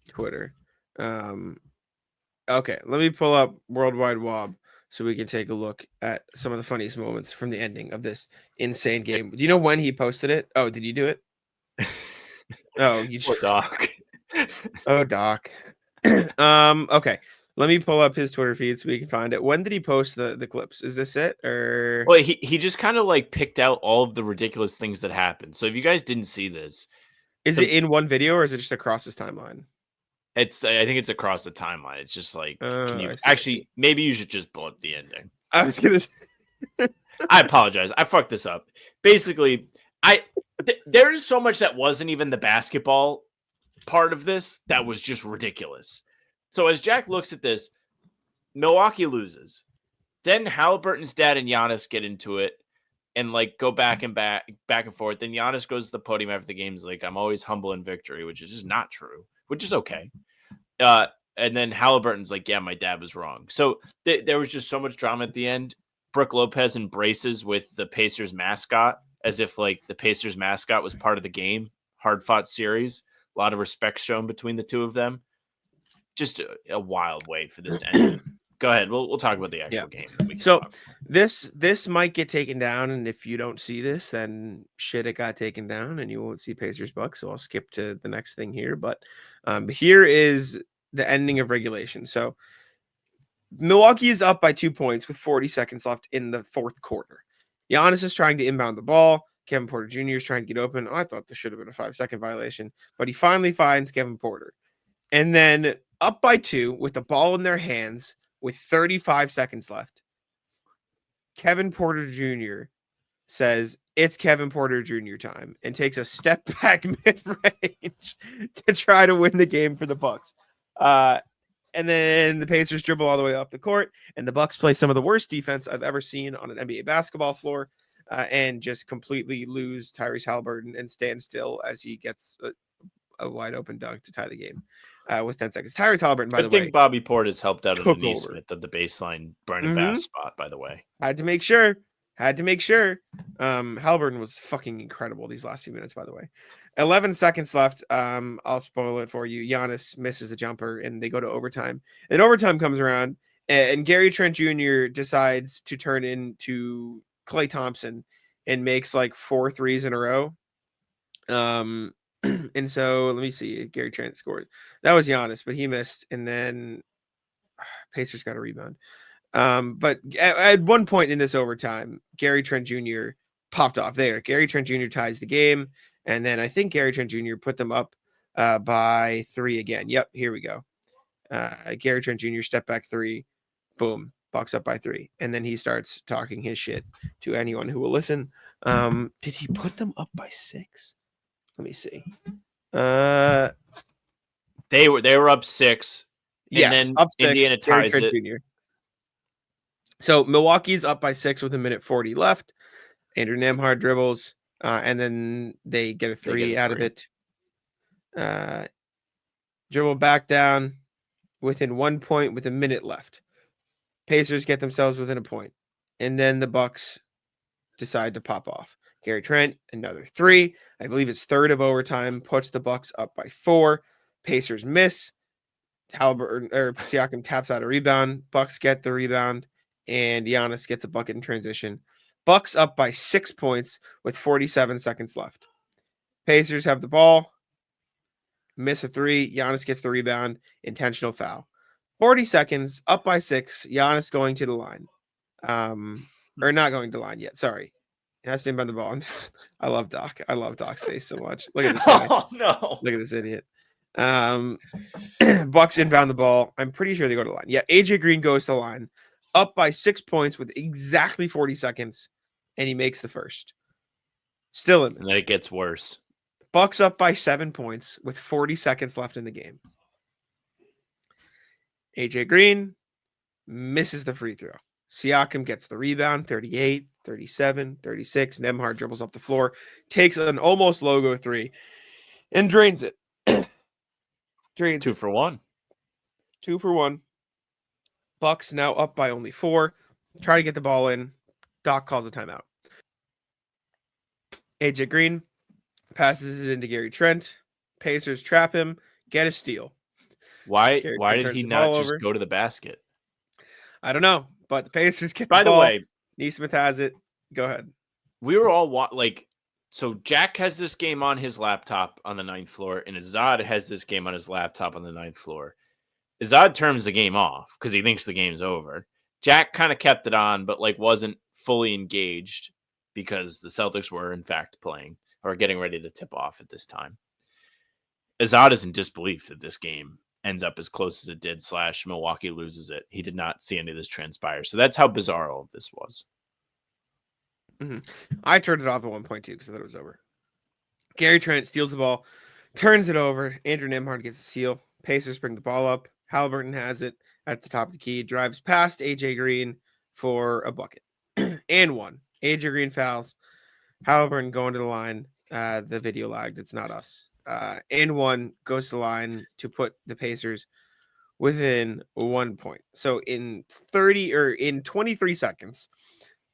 Twitter. Okay, let me pull up Worldwide Wob so we can take a look at some of the funniest moments from the ending of this insane game. Do you know when he posted it? Oh, did you do it? Oh, you Poor Doc. Oh, Doc. Okay. Let me pull up his Twitter feed so we can find it. When did he post the clips? Is this it? Or well, he just kind of like picked out all of the ridiculous things that happened. So if you guys didn't see this, is it in one video or is it just across his timeline? I think it's across the timeline. It's just like, can you actually maybe you should just pull up the ending. I was gonna say I apologize. I fucked this up. Basically, there is so much that wasn't even the basketball part of this that was just ridiculous. So as Jack looks at this, Milwaukee loses. Then Halliburton's dad and Giannis get into it and like go back and forth. Then Giannis goes to the podium after the game's like, I'm always humble in victory, which is just not true, which is okay. And then Halliburton's like, yeah, my dad was wrong. So there was just so much drama at the end. Brooke Lopez embraces with the Pacers mascot as if like the Pacers mascot was part of the game. Hard fought series. A lot of respect shown between the two of them. Just a wild way for this to end. Go ahead. We'll talk about the actual game. So this might get taken down, and if you don't see this, then shit, it got taken down, and you won't see Pacers Bucks. So I'll skip to the next thing here. But here is the ending of regulation. So Milwaukee is up by 2 points with 40 seconds left in the fourth quarter. Giannis is trying to inbound the ball. Kevin Porter Jr. is trying to get open. I thought this should have been a 5-second violation, but he finally finds Kevin Porter. And then up by 2 with the ball in their hands with 35 seconds left, Kevin Porter Jr. says it's Kevin Porter Jr. time and takes a step back mid-range to try to win the game for the Bucks. And then the Pacers dribble all the way up the court, and the Bucks play some of the worst defense I've ever seen on an NBA basketball floor, and just completely lose Tyrese Halliburton and stand still as he gets a wide open dunk to tie the game with 10 seconds. Tyrese Halliburton, by the way. I think Bobby Portis helped out in the Neesmith of the baseline Brandon Bass spot, by the way. Had to make sure. Halliburton was fucking incredible these last few minutes, by the way. 11 seconds left. I'll spoil it for you. Giannis misses a jumper, and they go to overtime. And overtime comes around, and Gary Trent Jr. decides to turn into Klay Thompson and makes like 4 threes in a row. And so let me see. Gary Trent scored. That was Giannis, but he missed. And then Pacers got a rebound. But at one point in this overtime, Gary Trent Jr. popped off there. Gary Trent Jr. ties the game. And then I think Gary Trent Jr. put them up by 3 again. Yep, here we go. Gary Trent Jr. step back 3. Boom. Bucks up by 3. And then he starts talking his shit to anyone who will listen. Did he put them up by 6? Let me see. They were up 6. And yes, then up 6. Indiana ties it. Jr. So Milwaukee's up by 6 with 1:40 left. Andrew Nembhard dribbles, and then they get a 3 out of it. Dribble back down within 1 point with a minute left. Pacers get themselves within a point, and then the Bucks decide to pop off. Gary Trent, another 3. I believe it's third of overtime, puts the Bucks up by 4. Pacers miss. Halliburton or Siakam taps out a rebound. Bucks get the rebound, and Giannis gets a bucket in transition. Bucks up by 6 points with 47 seconds left. Pacers have the ball, miss a 3. Giannis gets the rebound, intentional foul. 40 seconds, up by 6. Giannis going to the line, or not going to the line yet. Sorry. He has to inbound the ball. I love Doc. I love Doc's face so much. Look at this guy. Oh, no. Look at this idiot. Bucks inbound the ball. I'm pretty sure they go to the line. Yeah, AJ Green goes to the line. Up by 6 points with exactly 40 seconds, and he makes the first. Still in. And then it gets worse. Bucks up by 7 points with 40 seconds left in the game. AJ Green misses the free throw. Siakam gets the rebound, 38, 37, 36. Nembhard dribbles up the floor, takes an almost logo 3, and drains it. Drains 2 for 1. 2 for 1. Bucks now up by only 4. Try to get the ball in. Doc calls a timeout. AJ Green passes it into Gary Trent. Pacers trap him. Get a steal. Why did he not just go to the basket? I don't know, but the Pacers get the ball. By the way, Neesmith has it. Go ahead. We were all so Jack has this game on his laptop on the 9th floor, and Azad has this game on his laptop on the 9th floor. Azad turns the game off because he thinks the game's over. Jack kind of kept it on, but wasn't fully engaged because the Celtics were in fact playing or getting ready to tip off at this time. Azad is in disbelief that this game ends up as close as it did / Milwaukee loses it. He did not see any of this transpire. So that's how bizarre all of this was. Mm-hmm. I turned it off at 1 point too because I thought it was over. Gary Trent steals the ball, turns it over. Andrew Nembhard gets a steal. Pacers bring the ball up. Halliburton has it at the top of the key, drives past AJ Green for a bucket and one. AJ Green fouls. Halliburton going to the line. The video lagged. It's not us. And one goes to the line to put the Pacers within 1 point. So in 23 seconds,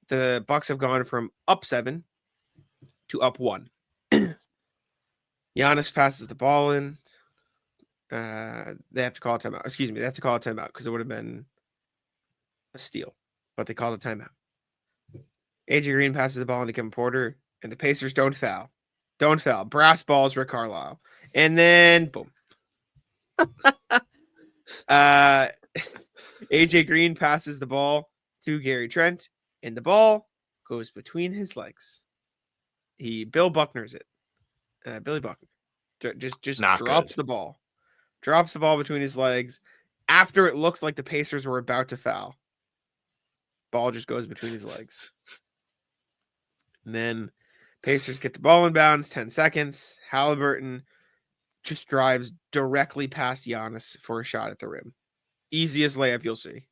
the Bucks have gone from up 7 to up 1. Giannis passes the ball in. They have to call a timeout. Excuse me. They have to call a timeout because it would have been a steal, but they called a timeout. AJ Green passes the ball into Kevin Porter, and the Pacers don't foul. Don't foul. Brass balls, Rick Carlisle. And then, boom. AJ Green passes the ball to Gary Trent, and the ball goes between his legs. Bill Buckners it. Billy Buckner just Not drops good. the ball. Drops the ball between his legs after it looked like the Pacers were about to foul. Ball just goes between his legs. And then Pacers get the ball in bounds, 10 seconds. Halliburton just drives directly past Giannis for a shot at the rim. Easiest layup you'll see.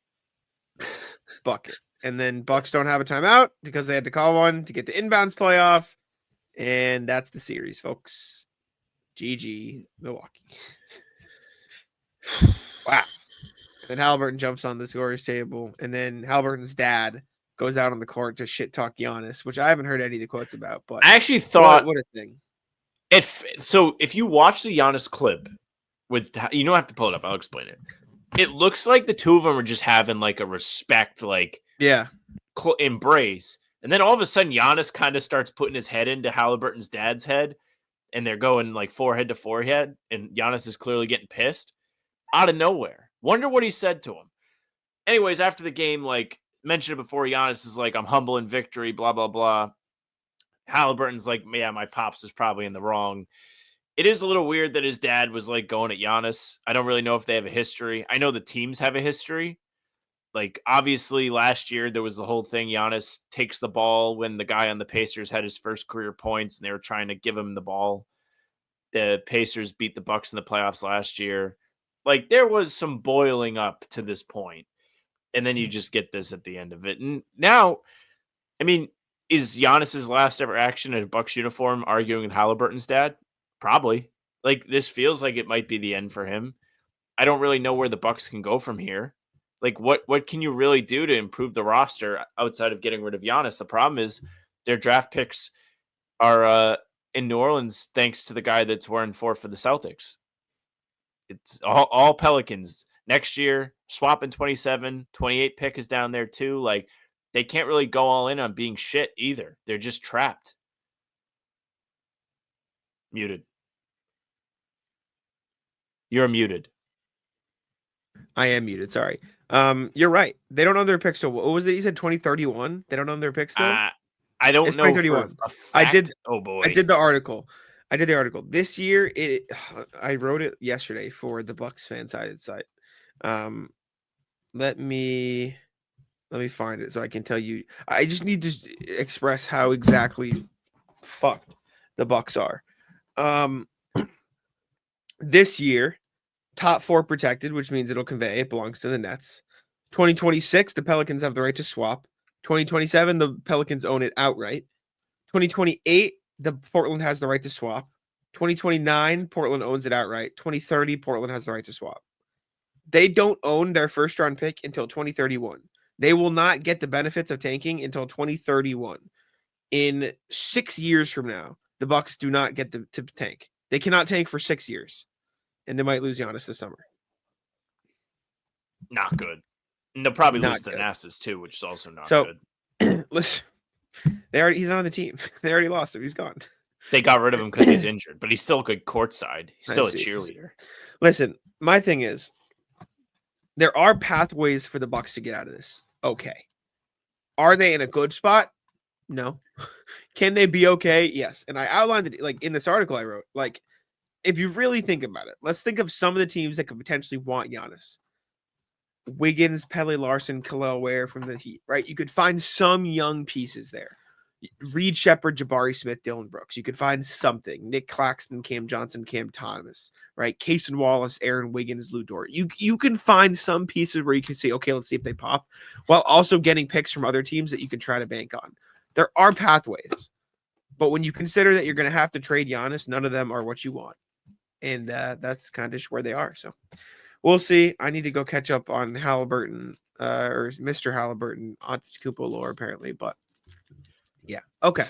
Bucket. And then Bucks don't have a timeout because they had to call one to get the inbounds playoff. And that's the series, folks. GG, Milwaukee. Wow. And then Halliburton jumps on the scorer's table. And then Halliburton's dad goes out on the court to shit talk Giannis, which I haven't heard any of the quotes about. But I actually thought what a thing. So if you watch the Giannis clip you don't have to pull it up. I'll explain it. It looks like the two of them are just having like a respect, like embrace. And then all of a sudden Giannis kind of starts putting his head into Halliburton's dad's head and they're going like forehead to forehead. And Giannis is clearly getting pissed out of nowhere. Wonder what he said to him. Anyways, after the game, like mentioned it before, Giannis is like, I'm humble in victory, blah, blah, blah. Halliburton's like, yeah, my pops is probably in the wrong. It is a little weird that his dad was like going at Giannis. I don't really know if they have a history. I know the teams have a history. Like, obviously, last year there was the whole thing. Giannis takes the ball when the guy on the Pacers had his first career points, and they were trying to give him the ball. The Pacers beat the Bucks in the playoffs last year. Like, there was some boiling up to this point, and then you just get this at the end of it. And now, I mean, is Giannis's last ever action in a Bucks uniform arguing with Halliburton's dad? Probably. Like, this feels like it might be the end for him. I don't really know where the Bucks can go from here. Like, what can you really do to improve the roster outside of getting rid of Giannis? The problem is their draft picks are in New Orleans thanks to the guy that's wearing 4 for the Celtics. It's all Pelicans. Next year, swapping 27, 28 pick is down there too. Like, they can't really go all in on being shit either. They're just trapped. Muted. You're muted. I am muted. Sorry. You're right. They don't own their picks till what was it? You said 2031. They don't own their picks still. I don't it's know. 2031. For a fact. Oh boy. I did the article. This year. I wrote it yesterday for the Bucks fan-sided site. Let me find it so I can tell you. I just need to express how exactly fucked the Bucks are. This year, top 4 protected, which means it'll convey. It belongs to the Nets. 2026, the Pelicans have the right to swap. 2027, the Pelicans own it outright. 2028, the Portland has the right to swap. 2029, Portland owns it outright. 2030, Portland has the right to swap. They don't own their first round pick until 2031. They will not get the benefits of tanking until 2031. In 6 years from now, the Bucks do not get to tank. They cannot tank for 6 years, and they might lose Giannis this summer. Not good. And they'll probably lose the Nassus too, which is also not good. Listen, he's not on the team. They already lost him. He's gone. They got rid of him because he's injured, but he's still good courtside. He's still a cheerleader. Listen, my thing is, there are pathways for the Bucks to get out of this. Okay. Are they in a good spot? No. Can they be okay? Yes. And I outlined it like in this article I wrote. Like, if you really think about it, let's think of some of the teams that could potentially want Giannis. Wiggins, Pele Larson, Khalil Ware from the Heat, right? You could find some young pieces there. Reed Shepard, Jabari Smith, Dylan Brooks. You could find something. Nick Claxton, Cam Johnson, Cam Thomas, right? Cason Wallace, Aaron Wiggins, Lou Dort. You can find some pieces where you can say, okay, let's see if they pop, while also getting picks from other teams that you can try to bank on. There are pathways, but when you consider that you're going to have to trade Giannis, none of them are what you want. And that's kind of where they are. So we'll see. I need to go catch up on Halliburton or Mr. Halliburton, Antetokounmpo lore apparently, but yeah. Okay.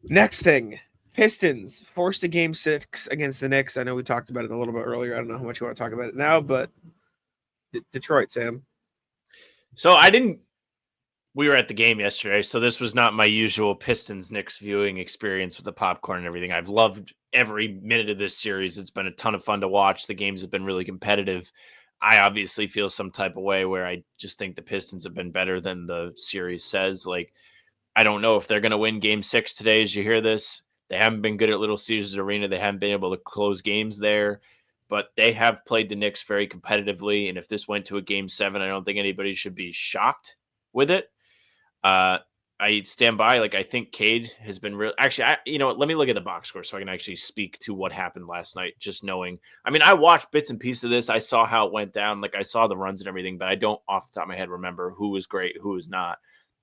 Next thing. Pistons forced a game 6 against the Knicks. I know we talked about it a little bit earlier. I don't know how much you want to talk about it now, but Detroit, Sam. So we were at the game yesterday, so this was not my usual Pistons-Knicks viewing experience with the popcorn and everything. I've loved every minute of this series. It's been a ton of fun to watch. The games have been really competitive. I obviously feel some type of way where I just think the Pistons have been better than the series says. Like, I don't know if they're going to win game 6 today as you hear this. They haven't been good at Little Caesars Arena. They haven't been able to close games there, but they have played the Knicks very competitively. And if this went to a game 7, I don't think anybody should be shocked with it. I stand by. Like, I think Cade has been real. Actually, let me look at the box score so I can actually speak to what happened last night. Just knowing, I watched bits and pieces of this. I saw how it went down. Like, I saw the runs and everything, but I don't off the top of my head remember who was great, who was not.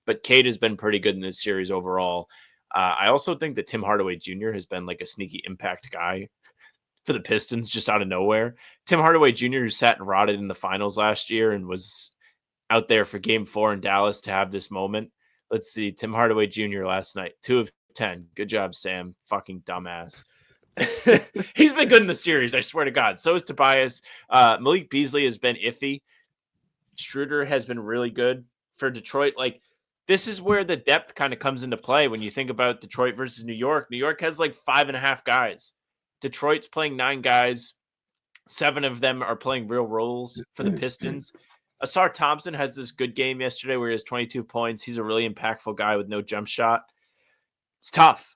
But Cade has been pretty good in this series overall. I also think that Tim Hardaway Jr. has been like a sneaky impact guy for the Pistons just out of nowhere. Tim Hardaway Jr., who sat and rotted in the finals last year and was out there for game 4 in Dallas to have this moment. Let's see. Tim Hardaway Jr. last night, 2 of 10. Good job, Sam. Fucking dumbass. He's been good in the series, I swear to God. So is Tobias. Malik Beasley has been iffy. Schroeder has been really good for Detroit. Like, this is where the depth kind of comes into play when you think about Detroit versus New York. New York has like 5.5 guys. Detroit's playing 9 guys. 7 of them are playing real roles for the Pistons. Asar Thompson has this good game yesterday where he has 22 points. He's a really impactful guy with no jump shot. It's tough.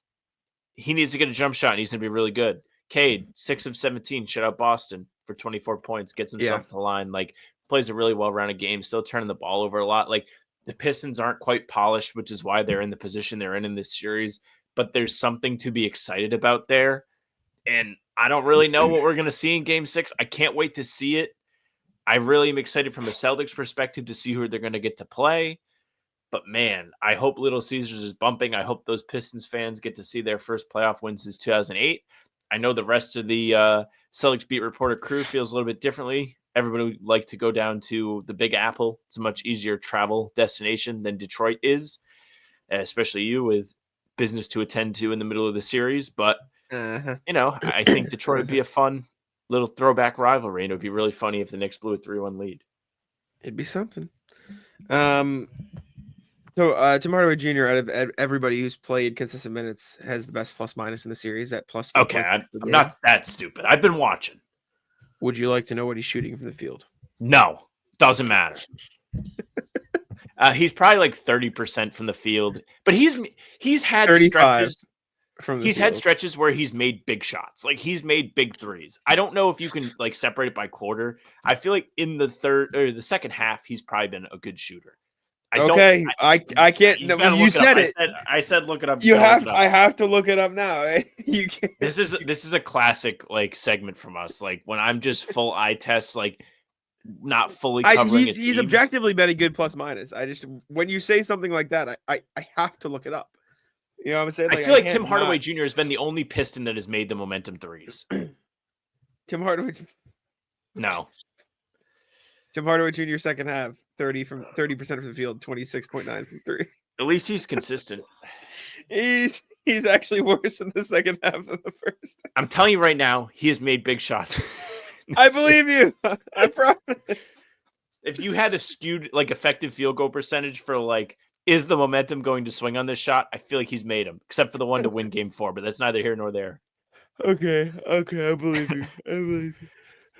He needs to get a jump shot, and he's going to be really good. Cade, 6 of 17, shut out Boston for 24 points, gets himself to the line. Like, plays a really well-rounded game, still turning the ball over a lot. Like, the Pistons aren't quite polished, which is why they're in the position they're in this series. But there's something to be excited about there. And I don't really know what we're going to see in Game 6. I can't wait to see it. I really am excited from a Celtics perspective to see who they're going to get to play. But, man, I hope Little Caesars is bumping. I hope those Pistons fans get to see their first playoff win since 2008. I know the rest of the Celtics beat reporter crew feels a little bit differently. Everybody would like to go down to the Big Apple. It's a much easier travel destination than Detroit is, especially you with business to attend to in the middle of the series. But, I think Detroit would be a fun little throwback rivalry, and it would be really funny if the Knicks blew a 3-1 lead. It'd be something. So Tim Hardaway Jr., out of everybody who's played consistent minutes, has the best plus minus in the series at plus. Okay, I'm not that stupid. I've been watching. Would you like to know what he's shooting from the field? No, doesn't matter. He's probably like 30% from the field, but he's had stretches. Had stretches where he's made big shots. Like, he's made big threes. I don't know if you can like separate it by quarter. I feel like in the the second half, he's probably been a good shooter. I can't. No, when you said it, I said look it up. I have to look it up now. You can't. This is a classic like segment from us. Like, when I'm just full eye test, like not fully covering. He's objectively been a good plus minus. I just, when you say something like that, I have to look it up. You know what I'm saying? Like, I feel like Tim Hardaway Jr. has been the only Piston that has made the momentum threes. Tim Hardaway. No. Tim Hardaway Jr. second half, 30% from the field, 26.9 from 3. At least he's consistent. He's actually worse in the second half than the first. I'm telling you right now, he has made big shots. I believe you. I promise. If you had a skewed like effective field goal percentage for like, is the momentum going to swing on this shot? I feel like he's made them, except for the one to win game 4, but that's neither here nor there. Okay, I believe you.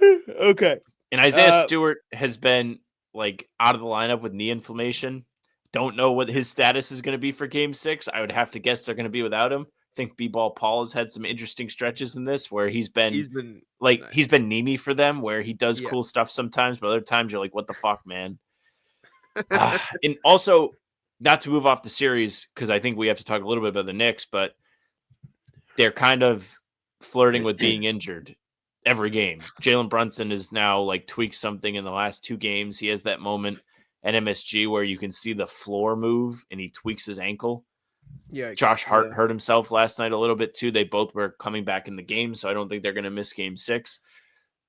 Okay. And Isaiah Stewart has been like out of the lineup with knee inflammation. Don't know what his status is going to be for game 6. I would have to guess they're going to be without him. I think B-Ball Paul has had some interesting stretches in this where he's been Nimi for them, where he does cool stuff sometimes, but other times you're like, what the fuck, man? And also, not to move off the series, because I think we have to talk a little bit about the Knicks, but they're kind of flirting with being injured every game. Jalen Brunson has now like tweaked something in the last 2 games. He has that moment at MSG where you can see the floor move and he tweaks his ankle. Yeah, Josh Hart hurt himself last night a little bit too. They both were coming back in the game, so I don't think they're going to miss game 6.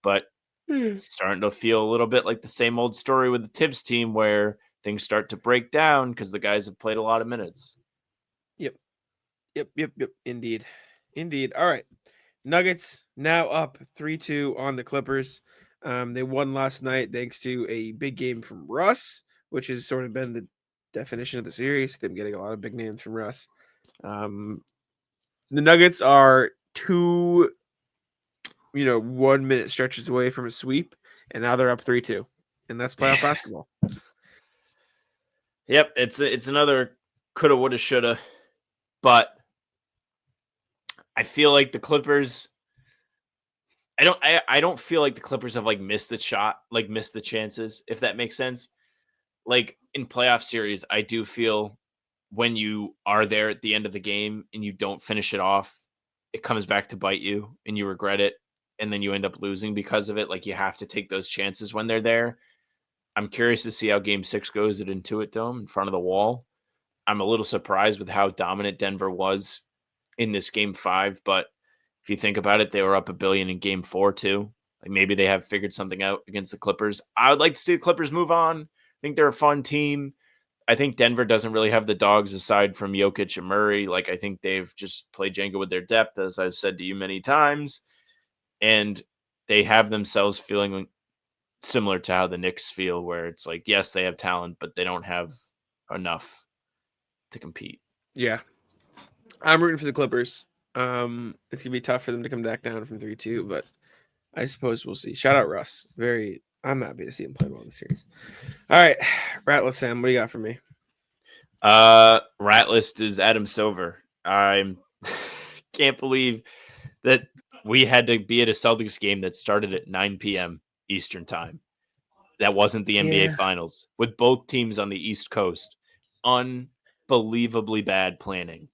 But it's starting to feel a little bit like the same old story with the Tibbs team where things start to break down because the guys have played a lot of minutes. Yep. Indeed. All right. Nuggets now up 3-2 on the Clippers. They won last night thanks to a big game from Russ, which has sort of been the definition of the series. Them getting a lot of big names from Russ. The Nuggets are 2 1 minute stretches away from a sweep, and now they're up 3-2, and that's playoff basketball. Yep, it's another coulda, woulda, shoulda, but I feel like the Clippers. I don't feel like the Clippers have like missed the shot, like missed the chances, if that makes sense. Like in playoff series, I do feel when you are there at the end of the game and you don't finish it off, it comes back to bite you and you regret it. And then you end up losing because of it. Like you have to take those chances when they're there. I'm curious to see how game 6 goes at Intuit Dome in front of the wall. I'm a little surprised with how dominant Denver was in this game 5, but if you think about it, they were up $1 billion in game 4 too. Like maybe they have figured something out against the Clippers. I would like to see the Clippers move on. I think they're a fun team. I think Denver doesn't really have the dogs aside from Jokic and Murray. Like I think they've just played Jenga with their depth, as I've said to you many times. And they have themselves feeling similar to how the Knicks feel, where it's like, yes, they have talent, but they don't have enough to compete. Yeah. I'm rooting for the Clippers. It's going to be tough for them to come back down from 3-2, but I suppose we'll see. Shout out Russ. I'm happy to see him play well in the series. All right. Ratless Sam, what do you got for me? Rat list is Adam Silver. I can't believe that we had to be at a Celtics game that started at 9 p.m. Eastern time. That wasn't the NBA Finals with both teams on the East Coast. Unbelievably bad planning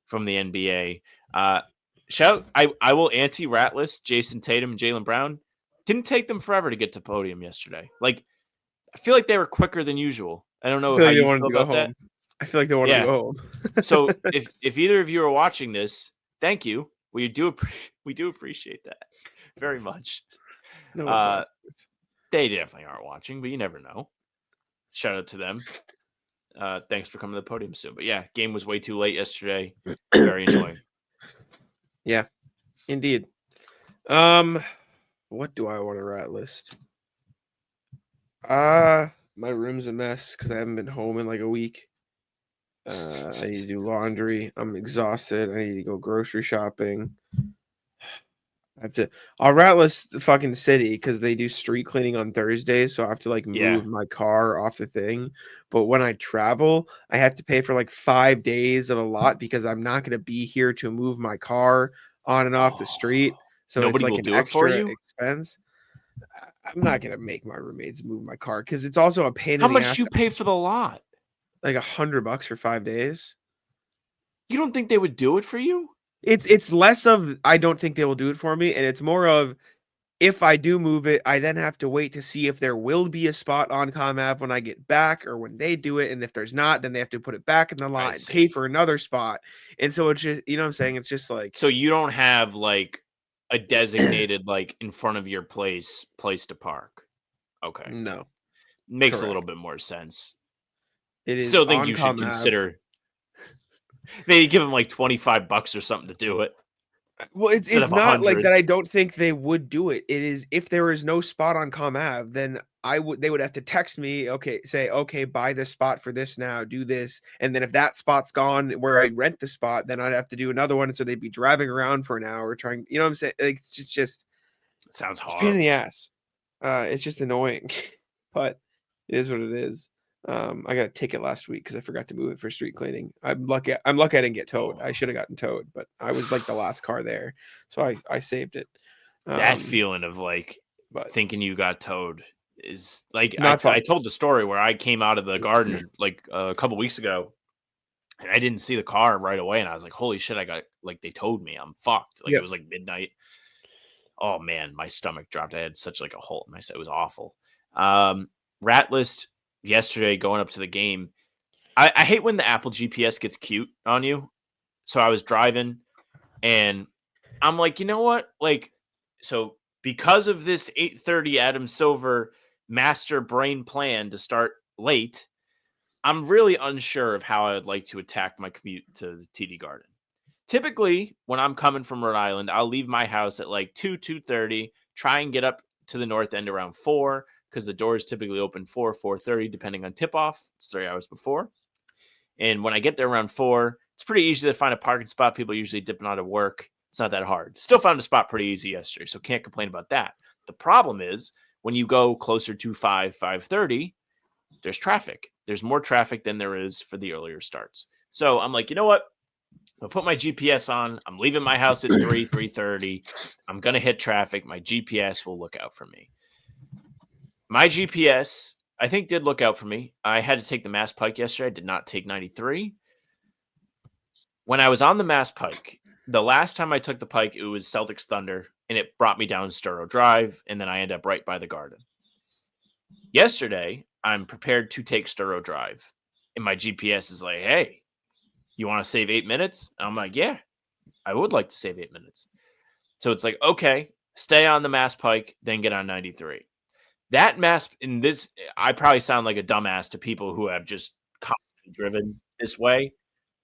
from the NBA. I will anti-rat list Jayson Tatum and Jaylen Brown. Didn't take them forever to get to podium yesterday. Like, I feel like they were quicker than usual. I don't know how you feel about that. I feel like they wanted to go home. So if either of you are watching this, thank you. We do appreciate that very much. No, they definitely aren't watching, but you never know. Shout out to them. Thanks for coming to the podium soon. But yeah, game was way too late yesterday. Very annoying. Yeah, indeed. What do I want to rat list? My room's a mess because I haven't been home in like a week. I need to do laundry. I'm exhausted. I need to go grocery shopping. I'll rat list the fucking city because they do street cleaning on Thursdays, so I have to like move my car off the thing. But when I travel, I have to pay for like 5 days of a lot because I'm not going to be here to move my car on and off the street. So nobody it's like will an do it for extra you? expense. I'm not going to make my roommates move my car because it's also a pain How in the ass. much do you pay for the lot? Like $100 for 5 days. You don't think they would do it for you? It's less of I don't think they will do it for me, and it's more of if I do move it, I then have to wait to see if there will be a spot on ComApp when I get back or when they do it, and if there's not, then they have to put it back in the lot and pay for another spot. And so it's just, you know what I'm saying? It's just like so you don't have like a designated like in front of your place to park. Okay. No. Makes a little bit more sense. It is still think on you should ComApp. consider maybe give them like $25 or something to do it. Well, it's not 100. like that. I don't think they would do it. It is if there is no spot on ComApp, then they would have to text me, say, buy this spot for this now, do this. And then if that spot's gone where I rent the spot, then I'd have to do another one. And so they'd be driving around for an hour trying, you know what I'm saying? Like, it's just it sounds hard. It's a pain in the ass. It's just annoying, but it is what it is. I got a ticket last week because I forgot to move it for street cleaning. I'm lucky I didn't get towed. I should have gotten towed, but I was like the last car there, so I saved it. That feeling of like thinking you got towed is like Not fun. I told the story where I came out of the garden like a couple weeks ago and I didn't see the car right away. And I was like, holy shit, I got like they told me I'm fucked. Like it Yep. was like midnight. Oh man, my stomach dropped. I had such like a hole in my stomach. It was awful. Rat list yesterday going up to the game. I hate when the Apple GPS gets cute on you. So I was driving and I'm like, you know what? Like, so because of this 8:30 Adam Silver master brain plan to start late, I'm really unsure of how I would like to attack my commute to the TD Garden. Typically, when I'm coming from Rhode Island, I'll leave my house at like 2:30, try and get up to the north end around 4 because the doors typically open 4:30 depending on tip off. It's 3 hours before. And when I get there around 4, it's pretty easy to find a parking spot. People usually dipping out of work. It's not that hard. Still found a spot pretty easy yesterday, so can't complain about that. The problem is when you go closer to 5:30, there's traffic. There's more traffic than there is for the earlier starts. So I'm like, you know what? I'll put my GPS on. I'm leaving my house at 3:30. I'm going to hit traffic. My GPS will look out for me. My GPS, I think, did look out for me. I had to take the Mass Pike yesterday. I did not take 93. When I was on the Mass Pike, the last time I took the Pike, it was Celtics Thunder, and it brought me down Sturrow Drive, and then I ended up right by the Garden. Yesterday, I'm prepared to take Sturrow Drive, and my GPS is like, hey, you want to save 8 minutes? And I'm like, yeah, I would like to save 8 minutes. So it's like, okay, stay on the Mass Pike, then get on 93. That Mass, in this, I probably sound like a dumbass to people who have just driven this way.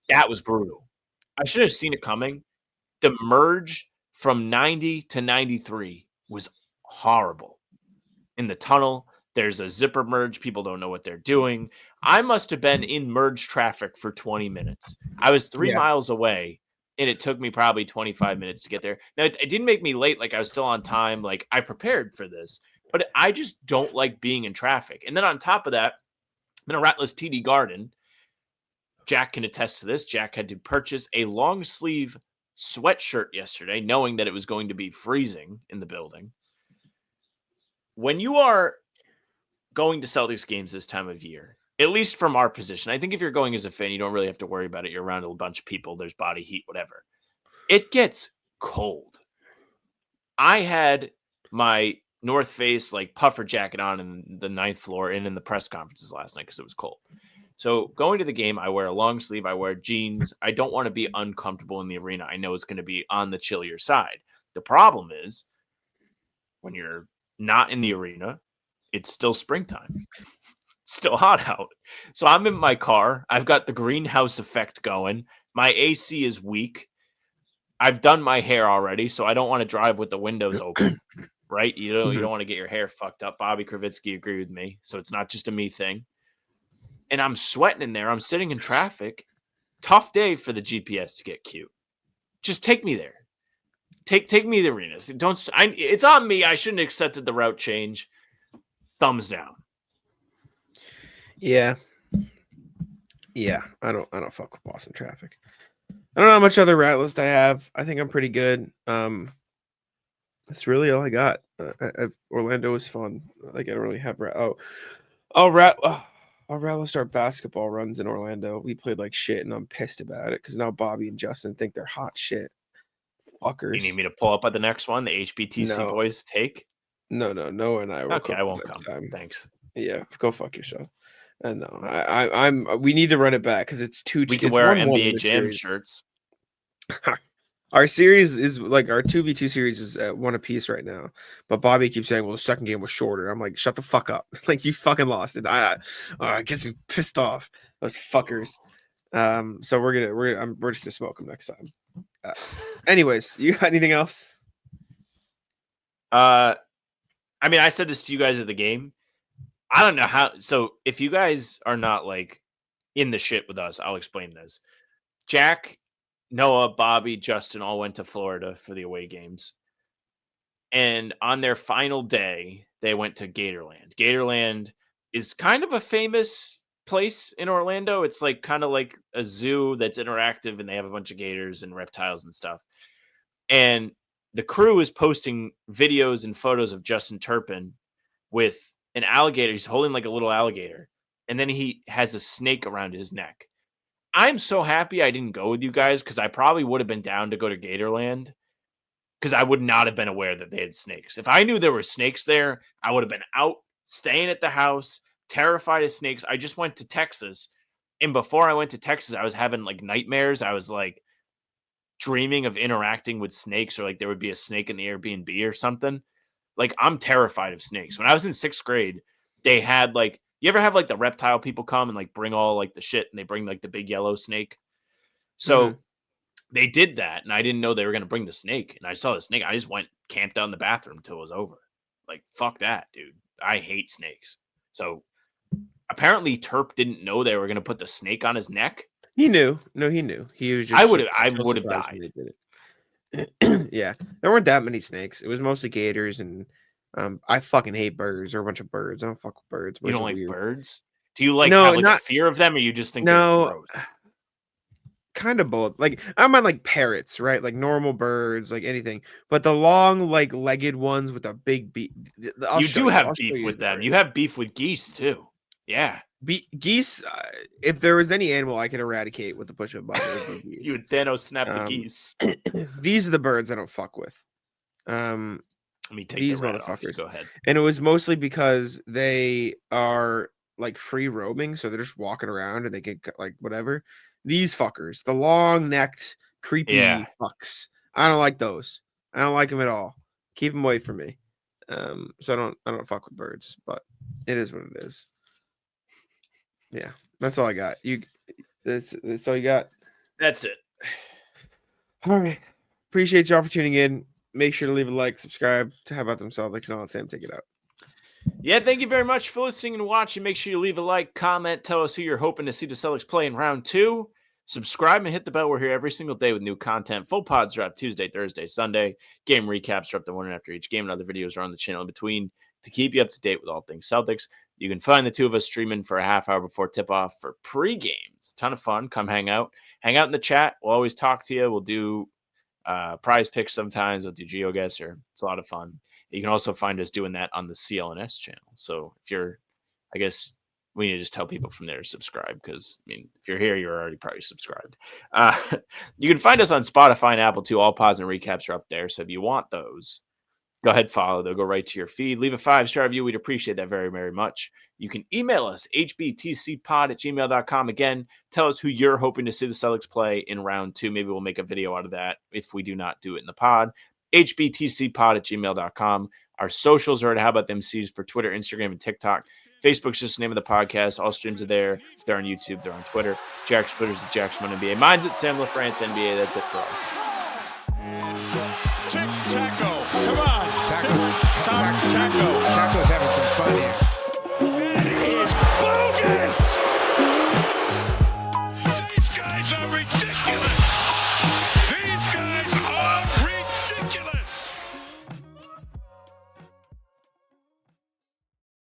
That was brutal. I should have seen it coming. The merge from 90 to 93 was horrible. In the tunnel, there's a zipper merge. People don't know what they're doing. I must have been in merge traffic for 20 minutes. I was 3 miles away, and it took me probably 25 minutes to get there. Now, it didn't make me late. Like, I was still on time. Like, I prepared for this. But I just don't like being in traffic. And then on top of that, I'm in a ratless TD Garden. Jack can attest to this. Jack had to purchase a long sleeve sweatshirt yesterday, knowing that it was going to be freezing in the building. When you are going to Celtics games this time of year, at least from our position, I think if you're going as a fan, you don't really have to worry about it. You're around a bunch of people. There's body heat, whatever. It gets cold. I had my North Face like puffer jacket on in the 9th floor and in the press conferences last night because it was cold. So going to the game, I wear a long sleeve, I wear jeans. I don't want to be uncomfortable in the arena. I know it's going to be on the chillier side. The problem is when you're not in the arena, it's still springtime. It's still hot out. So I'm in my car. I've got the greenhouse effect going. My AC is weak. I've done my hair already, so I don't want to drive with the windows open, right? You don't want to get your hair fucked up. Bobby Kravitsky agreed with me, so it's not just a me thing. And I'm sweating in there. I'm sitting in traffic. Tough day for the GPS to get cute. Just take me there. Take me to the arenas. It's on me. I shouldn't have accepted the route change. Thumbs down. Yeah. I don't fuck with Boston traffic. I don't know how much other rat list I have. I think I'm pretty good. That's really all I got. Orlando was fun. Like I don't really have I'll rattle start basketball runs in Orlando. We played like shit, and I'm pissed about it because now Bobby and Justin think they're hot shit. Fuckers. Do you need me to pull up at the next one? The HBTC boys take? No, and I will. Okay, I won't come. Time. Thanks. Yeah, go fuck yourself. And no, I'm. We need to run it back because it's too. We can wear our NBA Jam shirts. Our series is like our 2v2 series is at 1 apiece right now, but Bobby keeps saying, "Well, the second game was shorter." I'm like, "Shut the fuck up!" Like you fucking lost it. It gets me pissed off. Those fuckers. So we're just gonna smoke them next time. Anyways, you got anything else? I mean, I said this to you guys at the game. I don't know how. So if you guys are not like in the shit with us, I'll explain this. Jack, Noah, Bobby, Justin all went to Florida for the away games. And on their final day, they went to Gatorland. Gatorland is kind of a famous place in Orlando. It's like kind of like a zoo that's interactive, and they have a bunch of gators and reptiles and stuff. And the crew is posting videos and photos of Justin Turpin with an alligator. He's holding like a little alligator, and then he has a snake around his neck. I'm so happy I didn't go with you guys because I probably would have been down to go to Gatorland because I would not have been aware that they had snakes. If I knew there were snakes there, I would have been out staying at the house, terrified of snakes. I just went to Texas, and before I went to Texas, I was having like nightmares. I was like dreaming of interacting with snakes, or like there would be a snake in the Airbnb or something. Like, I'm terrified of snakes. When I was in 6th grade, they had like, you ever have like the reptile people come and like bring all like the shit, and they bring like the big yellow snake? So they did that, and I didn't know they were going to bring the snake. And I saw the snake. I just went camped out in the bathroom until it was over. Like, fuck that, dude. I hate snakes. So apparently Terp didn't know they were going to put the snake on his neck. He knew. No, he knew. He was just. I would have died. When they did it. Yeah, there weren't that many snakes. It was mostly gators, and I fucking hate birds. They're a bunch of birds. I don't fuck with birds. You don't like weird. birds? Do you like No, have like not a fear of them, or you just think no. they're gross? Kind of both. Like, I'm on like parrots, right? Like normal birds, like anything. But the long, like legged ones with a big beak. You do have beef with them. You have beef with geese too. Yeah. Geese. If there was any animal I could eradicate with the push of a button, it would be geese. You would Thanos snap the geese. These are the birds I don't fuck with. Let me take these the rat motherfuckers. off. Go ahead. And it was mostly because they are like free roaming, so they're just walking around and they can like whatever. These fuckers, the long-necked, creepy fucks. I don't like those. I don't like them at all. Keep them away from me. So I don't fuck with birds, but it is what it is. Yeah, that's all I got. That's all you got. That's it. All right. Appreciate y'all for tuning in. Make sure to leave a like, subscribe to How About Them Celtics, and I'll let Sam take it out. Yeah, thank you very much for listening and watching. Make sure you leave a like, comment, tell us who you're hoping to see the Celtics play in round 2. Subscribe and hit the bell. We're here every single day with new content. Full pods drop Tuesday, Thursday, Sunday. Game recaps drop the morning after each game, and other videos are on the channel in between to keep you up to date with all things Celtics. You can find the two of us streaming for a half hour before tip-off for pre-game. It's a ton of fun. Come hang out. Hang out in the chat. We'll always talk to you. We'll do prize picks sometimes. We'll do GeoGuessr. It's a lot of fun. You can also find us doing that on the CLNS channel. So if you're, I guess we need to just tell people from there to subscribe, because, I mean, if you're here, you're already probably subscribed. You can find us on Spotify and Apple too. All pods and recaps are up there. So if you want those, go ahead, follow. They'll go right to your feed. Leave a 5-star review. We'd appreciate that very, very much. You can email us, hbtcpod@gmail.com. Again, tell us who you're hoping to see the Celtics play in round 2. Maybe we'll make a video out of that if we do not do it in the pod. hbtcpod@gmail.com. Our socials are at How About Them C's for Twitter, Instagram, and TikTok. Facebook's just the name of the podcast. All streams are there. They're on YouTube. They're on Twitter. Jack's Twitter's at Jackson NBA. Mine's at Sam LaFrance NBA. That's it for us. Tic-tac-toe.